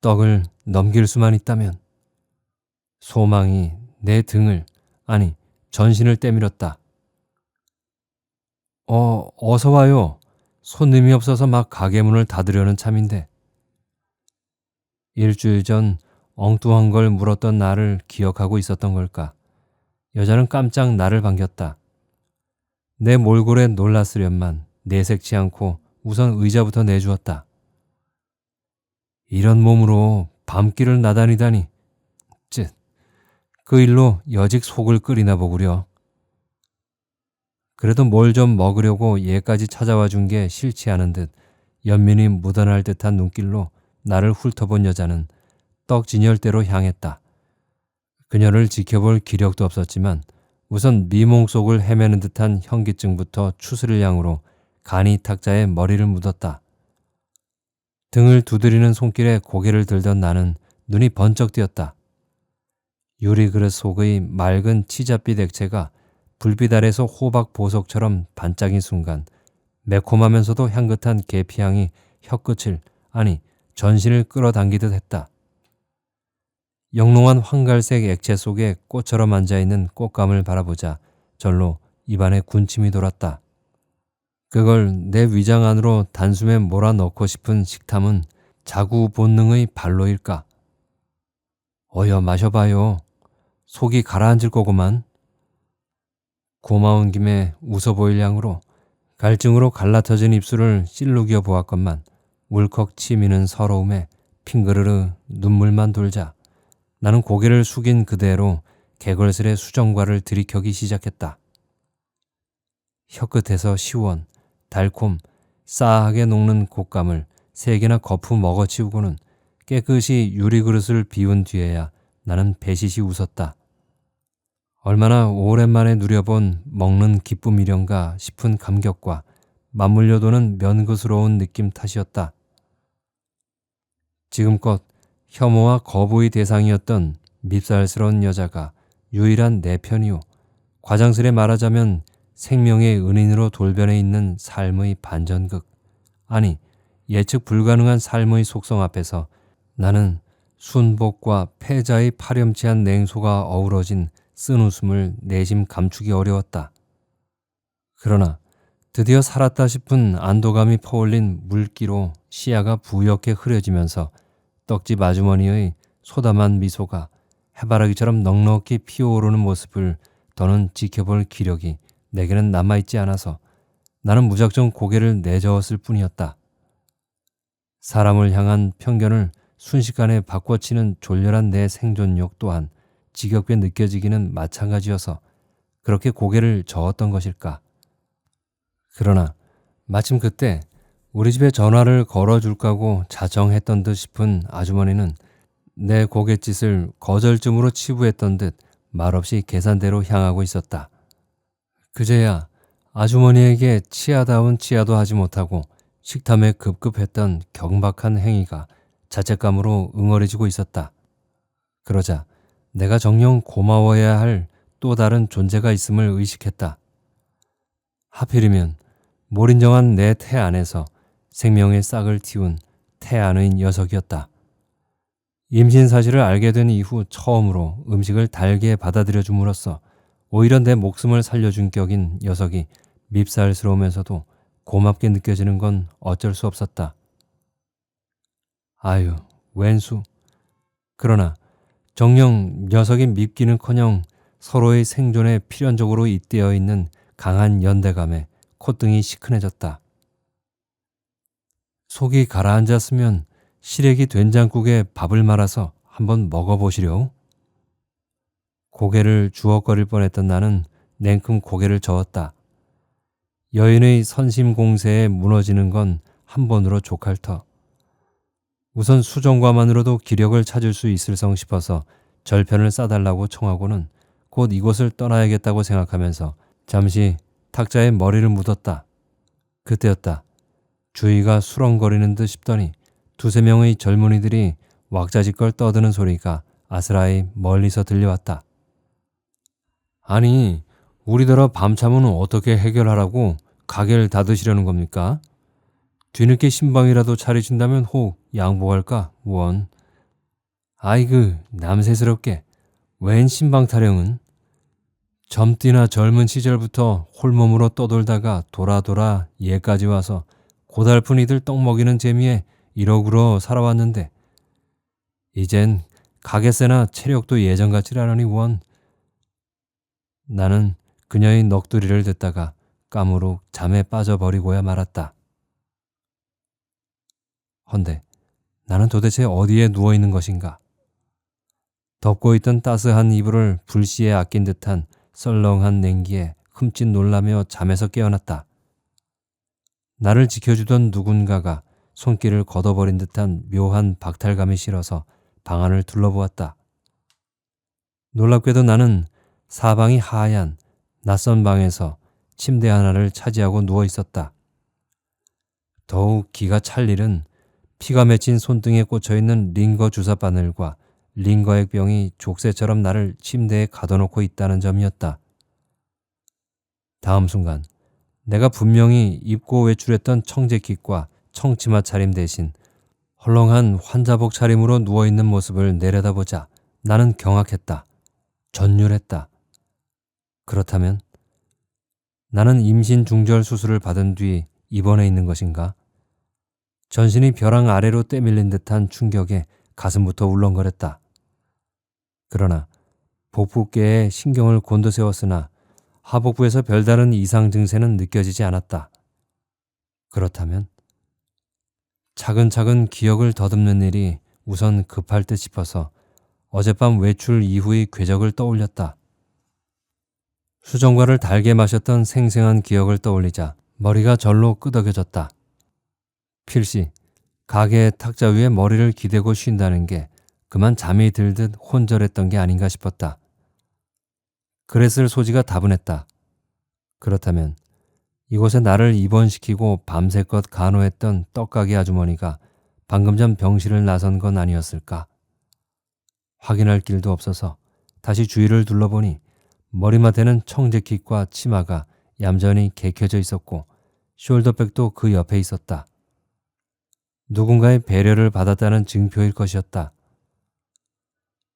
떡을 넘길 수만 있다면. 소망이 내 등을, 아니 전신을 때밀었다. 어서 와요. 손님이 없어서 막 가게 문을 닫으려는 참인데. 일주일 전 엉뚱한 걸 물었던 나를 기억하고 있었던 걸까. 여자는 깜짝 나를 반겼다. 내 몰골에 놀랐으련만 내색치 않고 우선 의자부터 내주었다. 이런 몸으로 밤길을 나다니다니. 쯧, 그 일로 여직 속을 끓이나 보구려. 그래도 뭘 좀 먹으려고 얘까지 찾아와 준 게 싫지 않은 듯 연민이 묻어날 듯한 눈길로 나를 훑어본 여자는 떡진열대로 향했다. 그녀를 지켜볼 기력도 없었지만 우선 미몽 속을 헤매는 듯한 현기증부터 추스릴 양으로 간이 탁자에 머리를 묻었다. 등을 두드리는 손길에 고개를 들던 나는 눈이 번쩍 띄었다. 유리그릇 속의 맑은 치쟇빛 액체가 불빛 아래서 호박 보석처럼 반짝인 순간 매콤하면서도 향긋한 계피향이 혀끝을, 아니 전신을 끌어당기듯 했다. 영롱한 황갈색 액체 속에 꽃처럼 앉아있는 꽃감을 바라보자 절로 입안에 군침이 돌았다. 그걸 내 위장 안으로 단숨에 몰아넣고 싶은 식탐은 자구 본능의 발로일까? 어여 마셔봐요. 속이 가라앉을 거구만. 고마운 김에 웃어 보일 양으로 갈증으로 갈라터진 입술을 찔르겨 보았건만 울컥 치미는 서러움에 핑그르르 눈물만 돌자 나는 고개를 숙인 그대로 개걸스레 수정과를 들이켜기 시작했다. 혀끝에서 시원, 달콤, 싸하게 녹는 곶감을 3개나 거푸 먹어치우고는 깨끗이 유리그릇을 비운 뒤에야 나는 배시시 웃었다. 얼마나 오랜만에 누려본 먹는 기쁨이련가 싶은 감격과 맞물려 도는 면그스러운 느낌 탓이었다. 지금껏 혐오와 거부의 대상이었던 밉살스러운 여자가 유일한 내 편이요. 과장스레 말하자면 생명의 은인으로 돌변해 있는 삶의 반전극, 아니 예측 불가능한 삶의 속성 앞에서 나는 순복과 패자의 파렴치한 냉소가 어우러진 쓴 웃음을 내심 감추기 어려웠다. 그러나 드디어 살았다 싶은 안도감이 퍼올린 물기로 시야가 부옇게 흐려지면서 떡집 아주머니의 소담한 미소가 해바라기처럼 넉넉히 피어오르는 모습을 더는 지켜볼 기력이 내게는 남아있지 않아서 나는 무작정 고개를 내저었을 뿐이었다. 사람을 향한 편견을 순식간에 바꿔치는 졸렬한 내 생존욕 또한 지겹게 느껴지기는 마찬가지여서 그렇게 고개를 저었던 것일까. 그러나 마침 그때 우리 집에 전화를 걸어줄까고 자정했던 듯 싶은 아주머니는 내 고갯짓을 거절쯤으로 치부했던 듯 말없이 계산대로 향하고 있었다. 그제야 아주머니에게 치아다운 치아도 하지 못하고 식탐에 급급했던 경박한 행위가 자책감으로 응어리지고 있었다. 그러자 내가 정녕 고마워해야 할 또 다른 존재가 있음을 의식했다. 하필이면 몰인정한 내 태 안에서 생명의 싹을 틔운 태아의 녀석이었다. 임신 사실을 알게 된 이후 처음으로 음식을 달게 받아들여 줌으로써 오히려 내 목숨을 살려준 격인 녀석이 밉살스러우면서도 고맙게 느껴지는 건 어쩔 수 없었다. 아유, 웬수. 그러나 정녕 녀석이 밉기는커녕 서로의 생존에 필연적으로 잇대어 있는 강한 연대감에 콧등이 시큰해졌다. 속이 가라앉았으면 시래기 된장국에 밥을 말아서 한번 먹어보시려우? 고개를 주걱거릴 뻔했던 나는 냉큼 고개를 저었다. 여인의 선심공세에 무너지는 건 한 번으로 족할 터. 우선 수정과만으로도 기력을 찾을 수 있을성 싶어서 절편을 싸달라고 청하고는 곧 이곳을 떠나야겠다고 생각하면서 잠시 탁자에 머리를 묻었다. 그때였다. 주위가 수렁거리는 듯 싶더니 두세 명의 젊은이들이 왁자지껄 떠드는 소리가 아스라이 멀리서 들려왔다. 아니, 우리더러 밤참은 어떻게 해결하라고 가게를 닫으시려는 겁니까? 뒤늦게 신방이라도 차리신다면 혹 양보할까 원. 아이그 남새스럽게 웬 신방 타령은? 젊디나 젊은 시절부터 홀몸으로 떠돌다가 돌아 얘까지 와서 고달픈 이들 떡 먹이는 재미에 이러구러 살아왔는데 이젠 가게세나 체력도 예전 같질 않으니 원. 나는 그녀의 넋두리를 듣다가 까무룩 잠에 빠져버리고야 말았다. 헌데 나는 도대체 어디에 누워있는 것인가? 덮고 있던 따스한 이불을 불시에 아낀 듯한 썰렁한 냉기에 흠칫 놀라며 잠에서 깨어났다. 나를 지켜주던 누군가가 손길을 걷어버린 듯한 묘한 박탈감이 실어서 방 안을 둘러보았다. 놀랍게도 나는 사방이 하얀 낯선 방에서 침대 하나를 차지하고 누워 있었다. 더욱 기가 찰 일은 피가 맺힌 손등에 꽂혀있는 링거 주사 바늘과 링거액병이 족쇄처럼 나를 침대에 가둬놓고 있다는 점이었다. 다음 순간 내가 분명히 입고 외출했던 청재킷과 청치마 차림 대신 헐렁한 환자복 차림으로 누워있는 모습을 내려다보자 나는 경악했다. 전율했다. 그렇다면 나는 임신 중절 수술을 받은 뒤 입원해 있는 것인가? 전신이 벼랑 아래로 떼밀린 듯한 충격에 가슴부터 울렁거렸다. 그러나 복부계에 신경을 곤두세웠으나 하복부에서 별다른 이상 증세는 느껴지지 않았다. 그렇다면 차근차근 기억을 더듬는 일이 우선 급할 듯 싶어서 어젯밤 외출 이후의 궤적을 떠올렸다. 수정과를 달게 마셨던 생생한 기억을 떠올리자 머리가 절로 끄덕여졌다. 필시 가게의 탁자 위에 머리를 기대고 쉰다는 게 그만 잠이 들듯 혼절했던 게 아닌가 싶었다. 그랬을 소지가 다분했다. 그렇다면 이곳에 나를 입원시키고 밤새껏 간호했던 떡가게 아주머니가 방금 전 병실을 나선 건 아니었을까? 확인할 길도 없어서 다시 주위를 둘러보니 머리맡에는 청재킷과 치마가 얌전히 개켜져 있었고 숄더백도 그 옆에 있었다. 누군가의 배려를 받았다는 증표일 것이었다.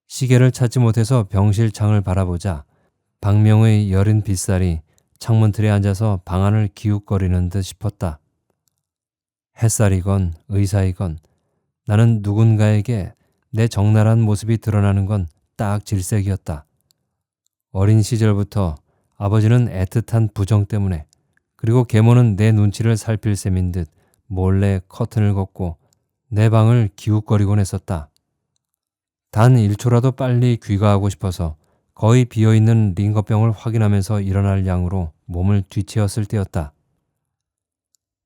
시계를 찾지 못해서 병실 창을 바라보자 박명의 여린 빗살이 창문틀에 앉아서 방 안을 기웃거리는 듯 싶었다. 햇살이건 의사이건 나는 누군가에게 내 적나라한 모습이 드러나는 건 딱 질색이었다. 어린 시절부터 아버지는 애틋한 부정 때문에, 그리고 계모는 내 눈치를 살필 셈인 듯 몰래 커튼을 걷고 내 방을 기웃거리곤 했었다. 단 1초라도 빨리 귀가하고 싶어서 거의 비어있는 링거병을 확인하면서 일어날 양으로 몸을 뒤치었을 때였다.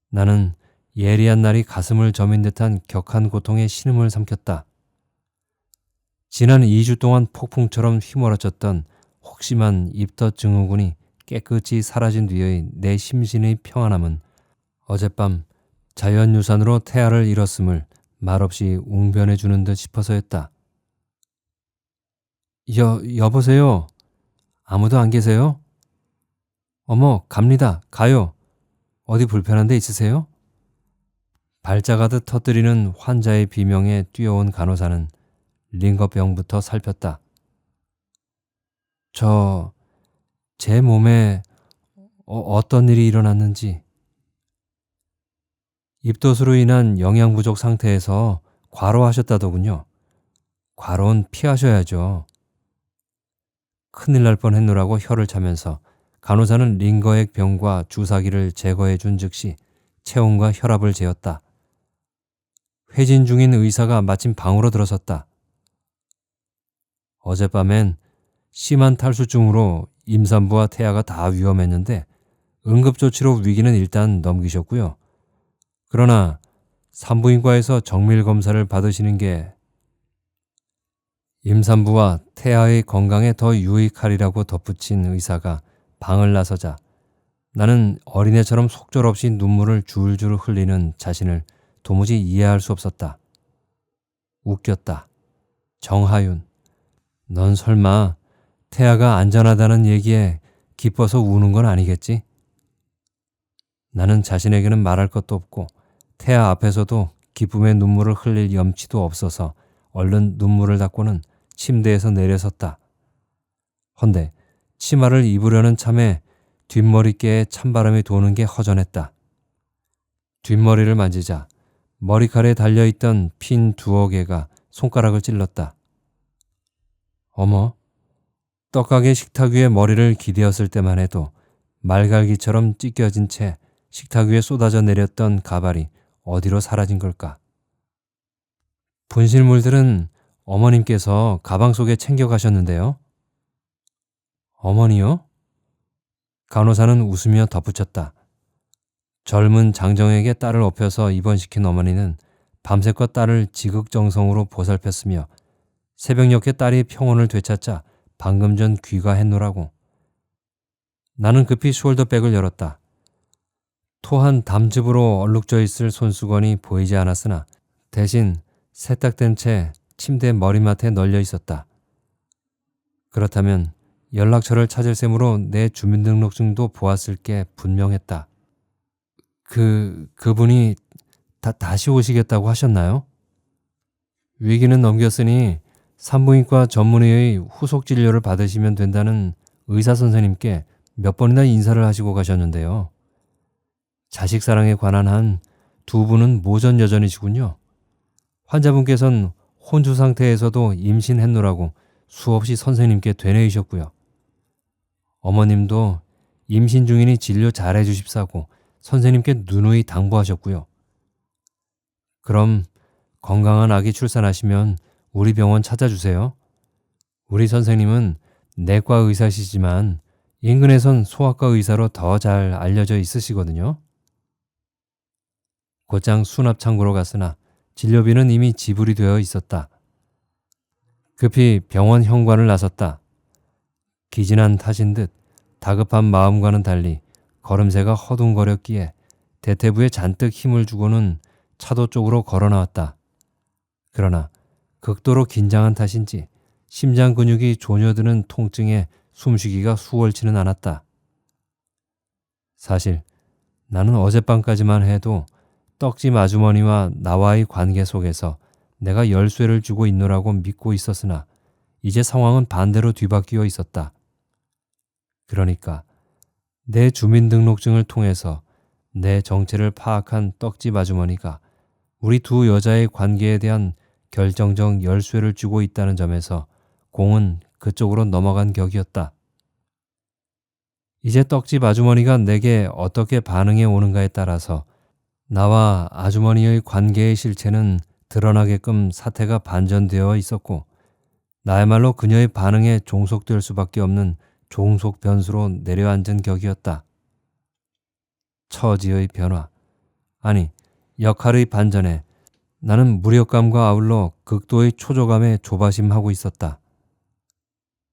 나는 예리한 날이 가슴을 저민 듯한 격한 고통에 신음을 삼켰다. 지난 2주 동안 폭풍처럼 휘몰아쳤던 혹심한 입덧 증후군이 깨끗이 사라진 뒤의 내 심신의 평안함은 어젯밤 자연유산으로 태아를 잃었음을 말없이 웅변해주는 듯 싶어서였다. 여보세요? 아무도 안 계세요? 어머, 갑니다. 가요. 어디 불편한 데 있으세요? 발작하듯 터뜨리는 환자의 비명에 뛰어온 간호사는 링거병부터 살폈다. 제 몸에 어떤 일이 일어났는지. 입덧으로 인한 영양 부족 상태에서 과로하셨다더군요. 과로는 피하셔야죠. 큰일 날 뻔했노라고 혀를 차면서 간호사는 링거액 병과 주사기를 제거해 준 즉시 체온과 혈압을 재었다. 회진 중인 의사가 마침 방으로 들어섰다. 어젯밤엔 심한 탈수증으로 임산부와 태아가 다 위험했는데 응급조치로 위기는 일단 넘기셨고요. 그러나 산부인과에서 정밀검사를 받으시는 게 임산부와 태아의 건강에 더 유익하리라고 덧붙인 의사가 방을 나서자 나는 어린애처럼 속절없이 눈물을 줄줄 흘리는 자신을 도무지 이해할 수 없었다. 웃겼다. 정하윤, 넌 설마 태아가 안전하다는 얘기에 기뻐서 우는 건 아니겠지? 나는 자신에게는 말할 것도 없고 태아 앞에서도 기쁨의 눈물을 흘릴 염치도 없어서 얼른 눈물을 닦고는 침대에서 내려섰다. 헌데 치마를 입으려는 참에 뒷머리께에 찬바람이 도는 게 허전했다. 뒷머리를 만지자 머리칼에 달려있던 핀 두어 개가 손가락을 찔렀다. 어머, 떡가게 식탁 위에 머리를 기대었을 때만 해도 말갈기처럼 찢겨진 채 식탁 위에 쏟아져 내렸던 가발이 어디로 사라진 걸까? 분실물들은 어머님께서 가방 속에 챙겨가셨는데요. 어머니요? 간호사는 웃으며 덧붙였다. 젊은 장정에게 딸을 업혀서 입원시킨 어머니는 밤새껏 딸을 지극정성으로 보살폈으며 새벽녘에 딸이 평온을 되찾자 방금 전 귀가했노라고. 나는 급히 숄더백을 열었다. 토한 담즙으로 얼룩져 있을 손수건이 보이지 않았으나 대신 세탁된 채 침대 머리맡에 널려 있었다. 그렇다면 연락처를 찾을 셈으로 내 주민등록증도 보았을 게 분명했다. 그분이 다시 오시겠다고 하셨나요? 위기는 넘겼으니 산부인과 전문의의 후속 진료를 받으시면 된다는 의사 선생님께 몇 번이나 인사를 하시고 가셨는데요. 자식 사랑에 관한 한 두 분은 모전 여전이시군요. 환자분께서는 혼주 상태에서도 임신했노라고 수없이 선생님께 되뇌이셨고요. 어머님도 임신 중이니 진료 잘해 주십사고 선생님께 누누이 당부하셨고요. 그럼 건강한 아기 출산하시면 우리 병원 찾아주세요. 우리 선생님은 내과 의사시지만 인근에선 소아과 의사로 더 잘 알려져 있으시거든요. 곧장 수납 창구로 갔으나 진료비는 이미 지불이 되어 있었다. 급히 병원 현관을 나섰다. 기진한 탓인 듯 다급한 마음과는 달리 걸음새가 허둥거렸기에 대퇴부에 잔뜩 힘을 주고는 차도 쪽으로 걸어 나왔다. 그러나 극도로 긴장한 탓인지 심장 근육이 조여드는 통증에 숨쉬기가 수월치는 않았다. 사실 나는 어젯밤까지만 해도 떡집 아주머니와 나와의 관계 속에서 내가 열쇠를 주고 있노라고 믿고 있었으나 이제 상황은 반대로 뒤바뀌어 있었다. 그러니까 내 주민등록증을 통해서 내 정체를 파악한 떡집 아주머니가 우리 두 여자의 관계에 대한 결정적 열쇠를 쥐고 있다는 점에서 공은 그쪽으로 넘어간 격이었다. 이제 떡집 아주머니가 내게 어떻게 반응해 오는가에 따라서 나와 아주머니의 관계의 실체는 드러나게끔 사태가 반전되어 있었고, 나야말로 그녀의 반응에 종속될 수밖에 없는 종속 변수로 내려앉은 격이었다. 처지의 변화, 아니 역할의 반전에 나는 무력감과 아울러 극도의 초조감에 조바심하고 있었다.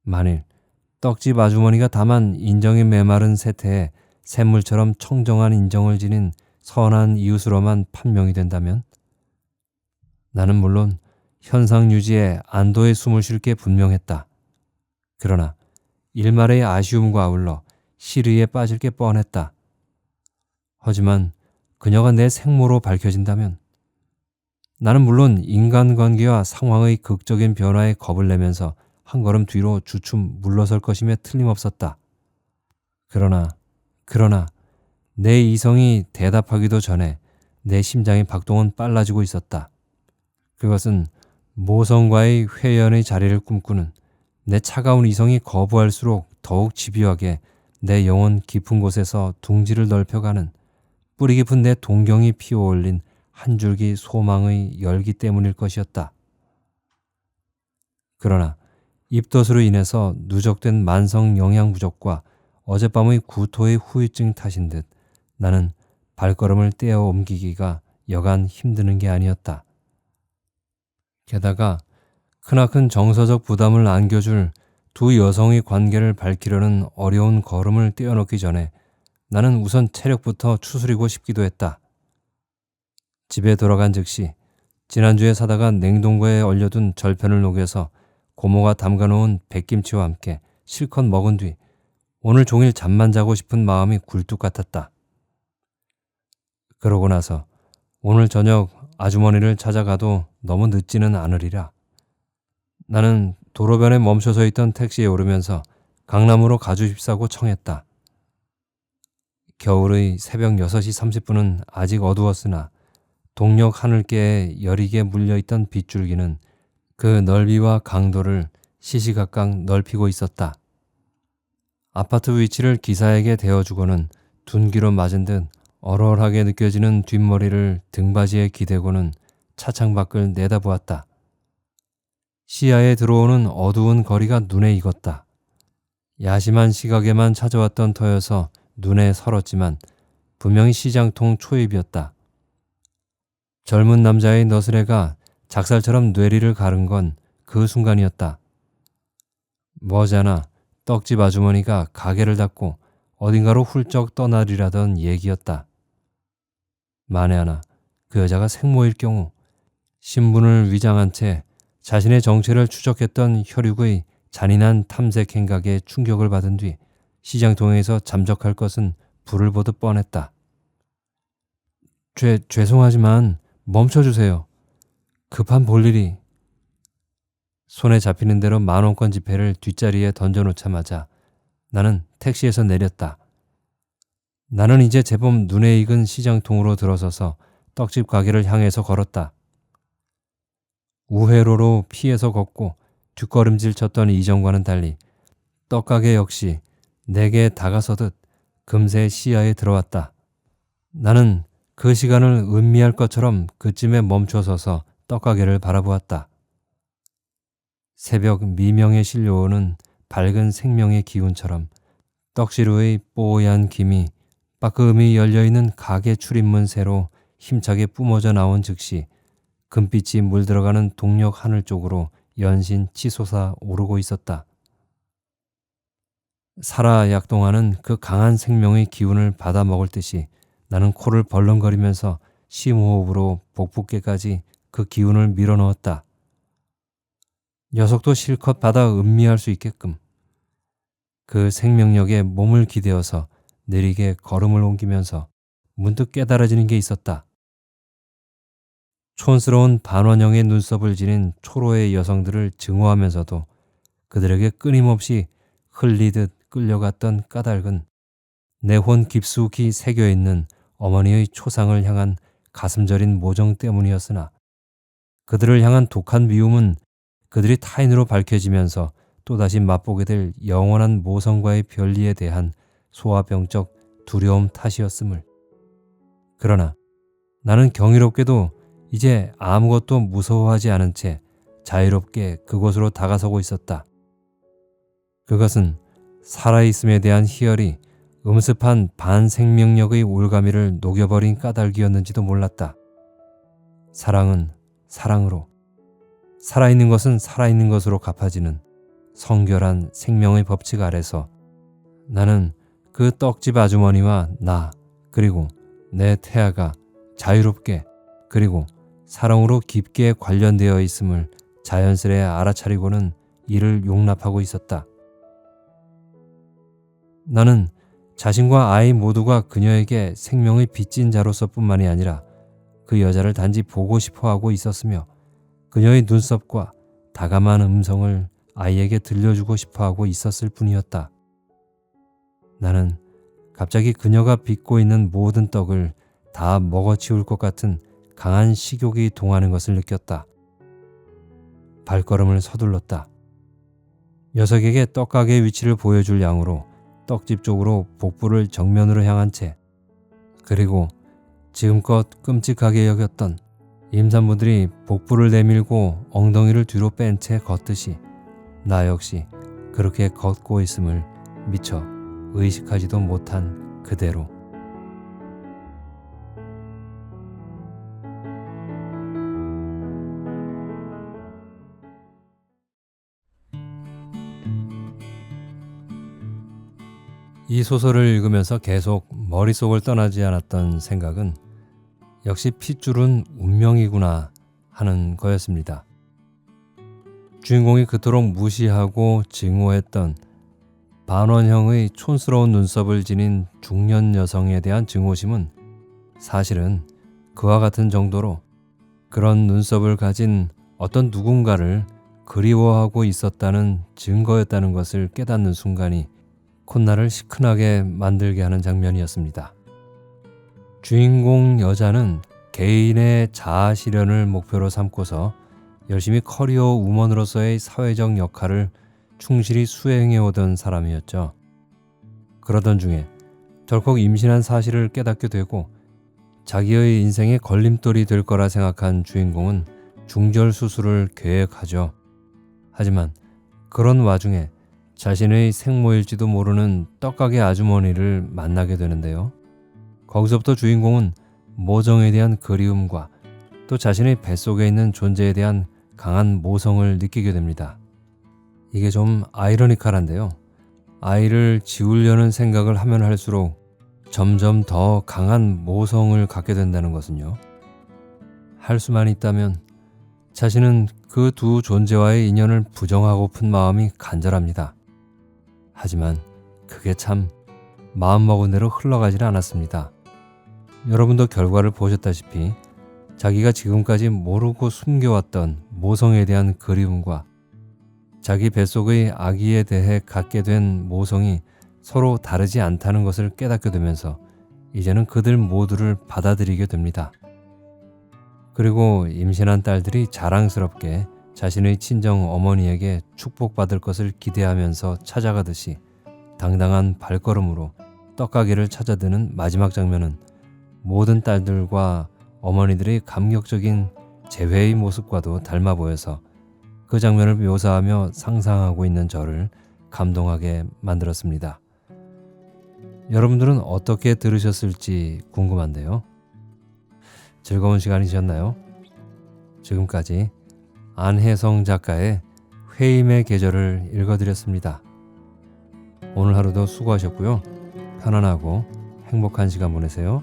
만일 떡집 아주머니가 다만 인정이 메마른 세태에 샘물처럼 청정한 인정을 지닌 선한 이웃으로만 판명이 된다면, 나는 물론 현상 유지에 안도의 숨을 쉴 게 분명했다. 그러나 일말의 아쉬움과 아울러 시리에 빠질 게 뻔했다. 하지만 그녀가 내 생모로 밝혀진다면, 나는 물론 인간관계와 상황의 극적인 변화에 겁을 내면서 한 걸음 뒤로 주춤 물러설 것임에 틀림없었다. 그러나 내 이성이 대답하기도 전에 내 심장의 박동은 빨라지고 있었다. 그것은 모성과의 회연의 자리를 꿈꾸는 내 차가운 이성이 거부할수록 더욱 집요하게 내 영혼 깊은 곳에서 둥지를 넓혀가는 뿌리 깊은 내 동경이 피어올린 한 줄기 소망의 열기 때문일 것이었다. 그러나 입덧으로 인해서 누적된 만성 영양 부족과 어젯밤의 구토의 후유증 탓인 듯 나는 발걸음을 떼어 옮기기가 여간 힘드는 게 아니었다. 게다가 크나큰 정서적 부담을 안겨줄 두 여성의 관계를 밝히려는 어려운 걸음을 떼어놓기 전에 나는 우선 체력부터 추스리고 싶기도 했다. 집에 돌아간 즉시 지난주에 사다가 냉동고에 얼려둔 절편을 녹여서 고모가 담가놓은 백김치와 함께 실컷 먹은 뒤 오늘 종일 잠만 자고 싶은 마음이 굴뚝 같았다. 그러고 나서 오늘 저녁 아주머니를 찾아가도 너무 늦지는 않으리라. 나는 도로변에 멈춰서 있던 택시에 오르면서 강남으로 가주십사고 청했다. 겨울의 새벽 6시 30분은 아직 어두웠으나 동력 하늘께에 여리게 물려있던 빗줄기는 그 넓이와 강도를 시시각각 넓히고 있었다. 아파트 위치를 기사에게 대어주고는 둔기로 맞은 듯 얼얼하게 느껴지는 뒷머리를 등받이에 기대고는 차창 밖을 내다보았다. 시야에 들어오는 어두운 거리가 눈에 익었다. 야심한 시각에만 찾아왔던 터여서 눈에 설었지만 분명히 시장통 초입이었다. 젊은 남자의 너스레가 작살처럼 뇌리를 가른 건 그 순간이었다. 머지않아 떡집 아주머니가 가게를 닫고 어딘가로 훌쩍 떠나리라던 얘기였다. 만에 하나 그 여자가 생모일 경우 신분을 위장한 채 자신의 정체를 추적했던 혈육의 잔인한 탐색 행각에 충격을 받은 뒤 시장통에서 잠적할 것은 불을 보듯 뻔했다. 죄송하지만 멈춰주세요. 급한 볼일이. 손에 잡히는 대로 10,000원권 지폐를 뒷자리에 던져놓자마자 나는 택시에서 내렸다. 나는 이제 제법 눈에 익은 시장통으로 들어서서 떡집 가게를 향해서 걸었다. 우회로로 피해서 걷고 뒷걸음질 쳤던 이전과는 달리 떡가게 역시 내게 다가서듯 금세 시야에 들어왔다. 나는 그 시간을 음미할 것처럼 그쯤에 멈춰서서 떡가게를 바라보았다. 새벽 미명에 실려오는 밝은 생명의 기운처럼 떡시루의 뽀얀 김이 빠끔히 열려있는 가게 출입문 새로 힘차게 뿜어져 나온 즉시 금빛이 물들어가는 동력 하늘 쪽으로 연신 치솟아 오르고 있었다. 살아 약동하는 그 강한 생명의 기운을 받아 먹을 듯이 나는 코를 벌렁거리면서 심호흡으로 복부께까지 그 기운을 밀어넣었다. 녀석도 실컷 받아 음미할 수 있게끔. 그 생명력에 몸을 기대어서 느리게 걸음을 옮기면서 문득 깨달아지는 게 있었다. 촌스러운 반원형의 눈썹을 지닌 초로의 여성들을 증오하면서도 그들에게 끊임없이 흘리듯 끌려갔던 까닭은 내 혼 깊숙이 새겨있는 어머니의 초상을 향한 가슴 저린 모정 때문이었으나 그들을 향한 독한 미움은 그들이 타인으로 밝혀지면서 또다시 맛보게 될 영원한 모성과의 별리에 대한 소아병적 두려움 탓이었음을. 그러나 나는 경이롭게도 이제 아무것도 무서워하지 않은 채 자유롭게 그곳으로 다가서고 있었다. 그것은 살아있음에 대한 희열이 음습한 반생명력의 올가미를 녹여버린 까닭이었는지도 몰랐다. 사랑은 사랑으로, 살아있는 것은 살아있는 것으로 갚아지는 성결한 생명의 법칙 아래서 나는 그 떡집 아주머니와 나, 그리고 내 태아가 자유롭게 그리고 사랑으로 깊게 관련되어 있음을 자연스레 알아차리고는 이를 용납하고 있었다. 나는 자신과 아이 모두가 그녀에게 생명의 빚진 자로서 뿐만이 아니라 그 여자를 단지 보고 싶어 하고 있었으며 그녀의 눈썹과 다감한 음성을 아이에게 들려주고 싶어 하고 있었을 뿐이었다. 나는 갑자기 그녀가 빚고 있는 모든 떡을 다 먹어치울 것 같은 강한 식욕이 동하는 것을 느꼈다. 발걸음을 서둘렀다. 녀석에게 떡가게의 위치를 보여줄 양으로 떡집 쪽으로 복부를 정면으로 향한 채, 그리고 지금껏 끔찍하게 여겼던 임산부들이 복부를 내밀고 엉덩이를 뒤로 뺀 채 걷듯이 나 역시 그렇게 걷고 있음을 미처 의식하지도 못한 그대로. 이 소설을 읽으면서 계속 머릿속을 떠나지 않았던 생각은 역시 핏줄은 운명이구나 하는 거였습니다. 주인공이 그토록 무시하고 증오했던 반원형의 촌스러운 눈썹을 지닌 중년 여성에 대한 증오심은 사실은 그와 같은 정도로 그런 눈썹을 가진 어떤 누군가를 그리워하고 있었다는 증거였다는 것을 깨닫는 순간이 콧날을 시큰하게 만들게 하는 장면이었습니다. 주인공 여자는 개인의 자아 실현을 목표로 삼고서 열심히 커리어 우먼으로서의 사회적 역할을 충실히 수행해오던 사람이었죠. 그러던 중에 덜컥 임신한 사실을 깨닫게 되고 자기의 인생의 걸림돌이 될 거라 생각한 주인공은 중절 수술을 계획하죠. 하지만 그런 와중에 자신의 생모일지도 모르는 떡가게 아주머니를 만나게 되는데요. 거기서부터 주인공은 모정에 대한 그리움과 또 자신의 뱃속에 있는 존재에 대한 강한 모성을 느끼게 됩니다. 이게 좀 아이러니컬한데요. 아이를 지우려는 생각을 하면 할수록 점점 더 강한 모성을 갖게 된다는 것은요. 할 수만 있다면 자신은 그 두 존재와의 인연을 부정하고픈 마음이 간절합니다. 하지만 그게 참 마음먹은 대로 흘러가지는 않았습니다. 여러분도 결과를 보셨다시피 자기가 지금까지 모르고 숨겨왔던 모성에 대한 그리움과 자기 뱃속의 아기에 대해 갖게 된 모성이 서로 다르지 않다는 것을 깨닫게 되면서 이제는 그들 모두를 받아들이게 됩니다. 그리고 임신한 딸들이 자랑스럽게 자신의 친정 어머니에게 축복받을 것을 기대하면서 찾아가듯이 당당한 발걸음으로 떡가게를 찾아드는 마지막 장면은 모든 딸들과 어머니들의 감격적인 재회의 모습과도 닮아 보여서 그 장면을 묘사하며 상상하고 있는 저를 감동하게 만들었습니다. 여러분들은 어떻게 들으셨을지 궁금한데요. 즐거운 시간이셨나요? 지금까지 안혜성 작가의 회임의 계절을 읽어드렸습니다. 오늘 하루도 수고하셨고요. 편안하고 행복한 시간 보내세요.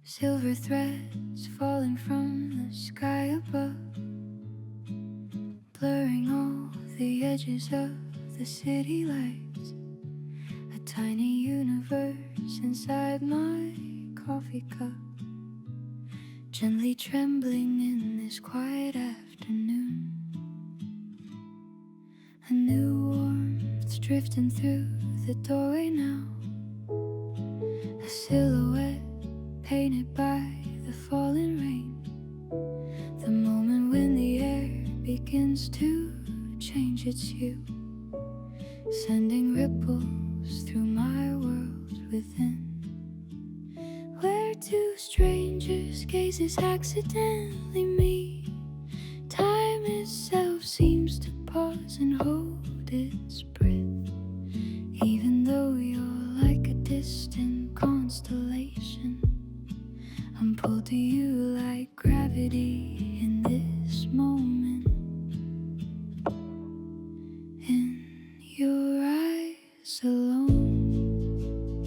Silver threads falling from the sky above, blurring all the edges of the city lights. A tiny universe inside my coffee cup, gently trembling in this quiet afternoon. A new warmth drifting through the doorway now, a silhouette painted by the falling rain. The moment when the air begins to change its hue, sending ripples through my world within, where two strangers' gazes accidentally meet. Time itself seems to pause and hold its breath, even though you're like a distant constellation. I'm pulled to you like gravity in this moment. In your eyes alone,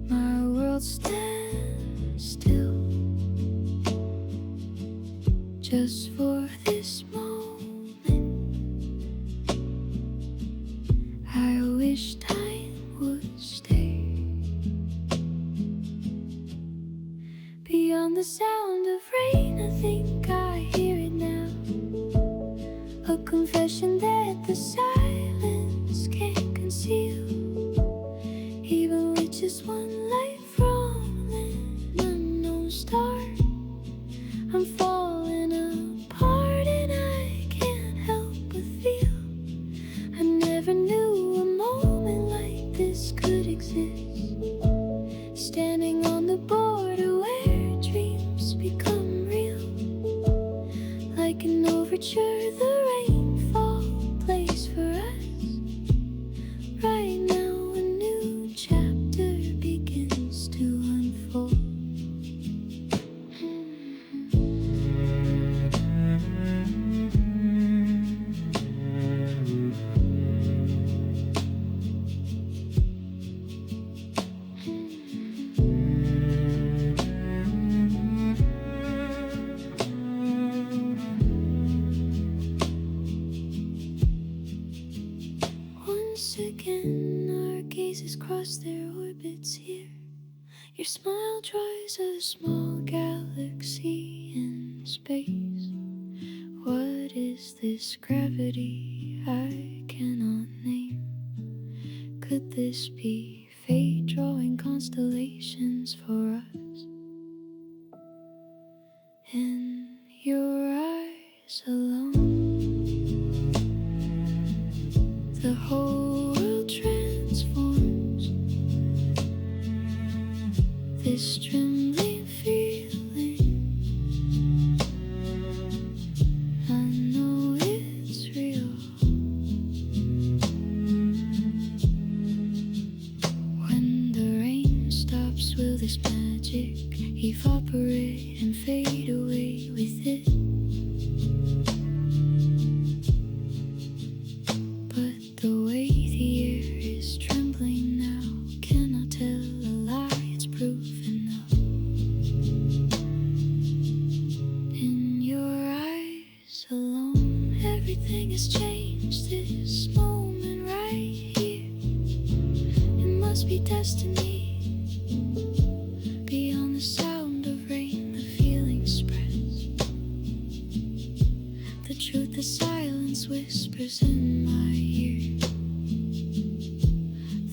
my world stands still, just for this moment. I wish time would stay. Beyond the sound of rain, I think I hear it now, a confession that the silence can't conceal. Even with just one light from an unknown star, I'm falling apart and I can't help but feel I never knew a moment like this could exist. Standing on the border where dreams become real, like an overture the rainfall plays for us. Right now a new chapter begins to unfold. Once again our gazes cross their orbits here. Your smile draws a small galaxy in space. What is this gravity I cannot name? Could this be fate drawing constellations for us? In your eyes alone, the whole world transforms. This trembling feeling, I know it's real. When the rain stops, will this magic evaporate and fade away with it? But the way the air is trembling now cannot tell a lie, it's proof enough. In your eyes alone, everything has changed. This moment right here, it must be destiny. Beyond the sound of rain, the feeling spreads. The truth, the silence whispers in my ear.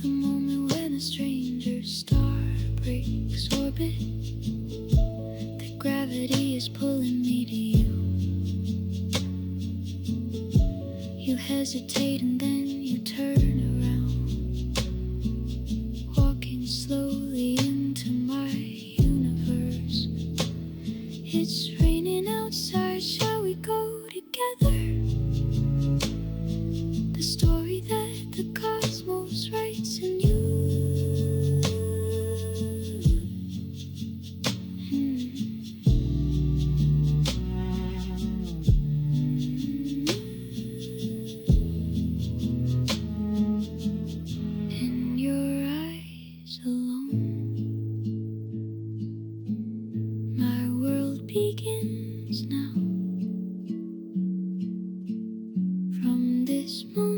The moment when a stranger's star breaks orbit, that gravity is pulling me to you. You hesitate and then you turn around, walking slowly into my universe. It's raining outside, shall we go together? The story that the cosmos writes in you. this moment.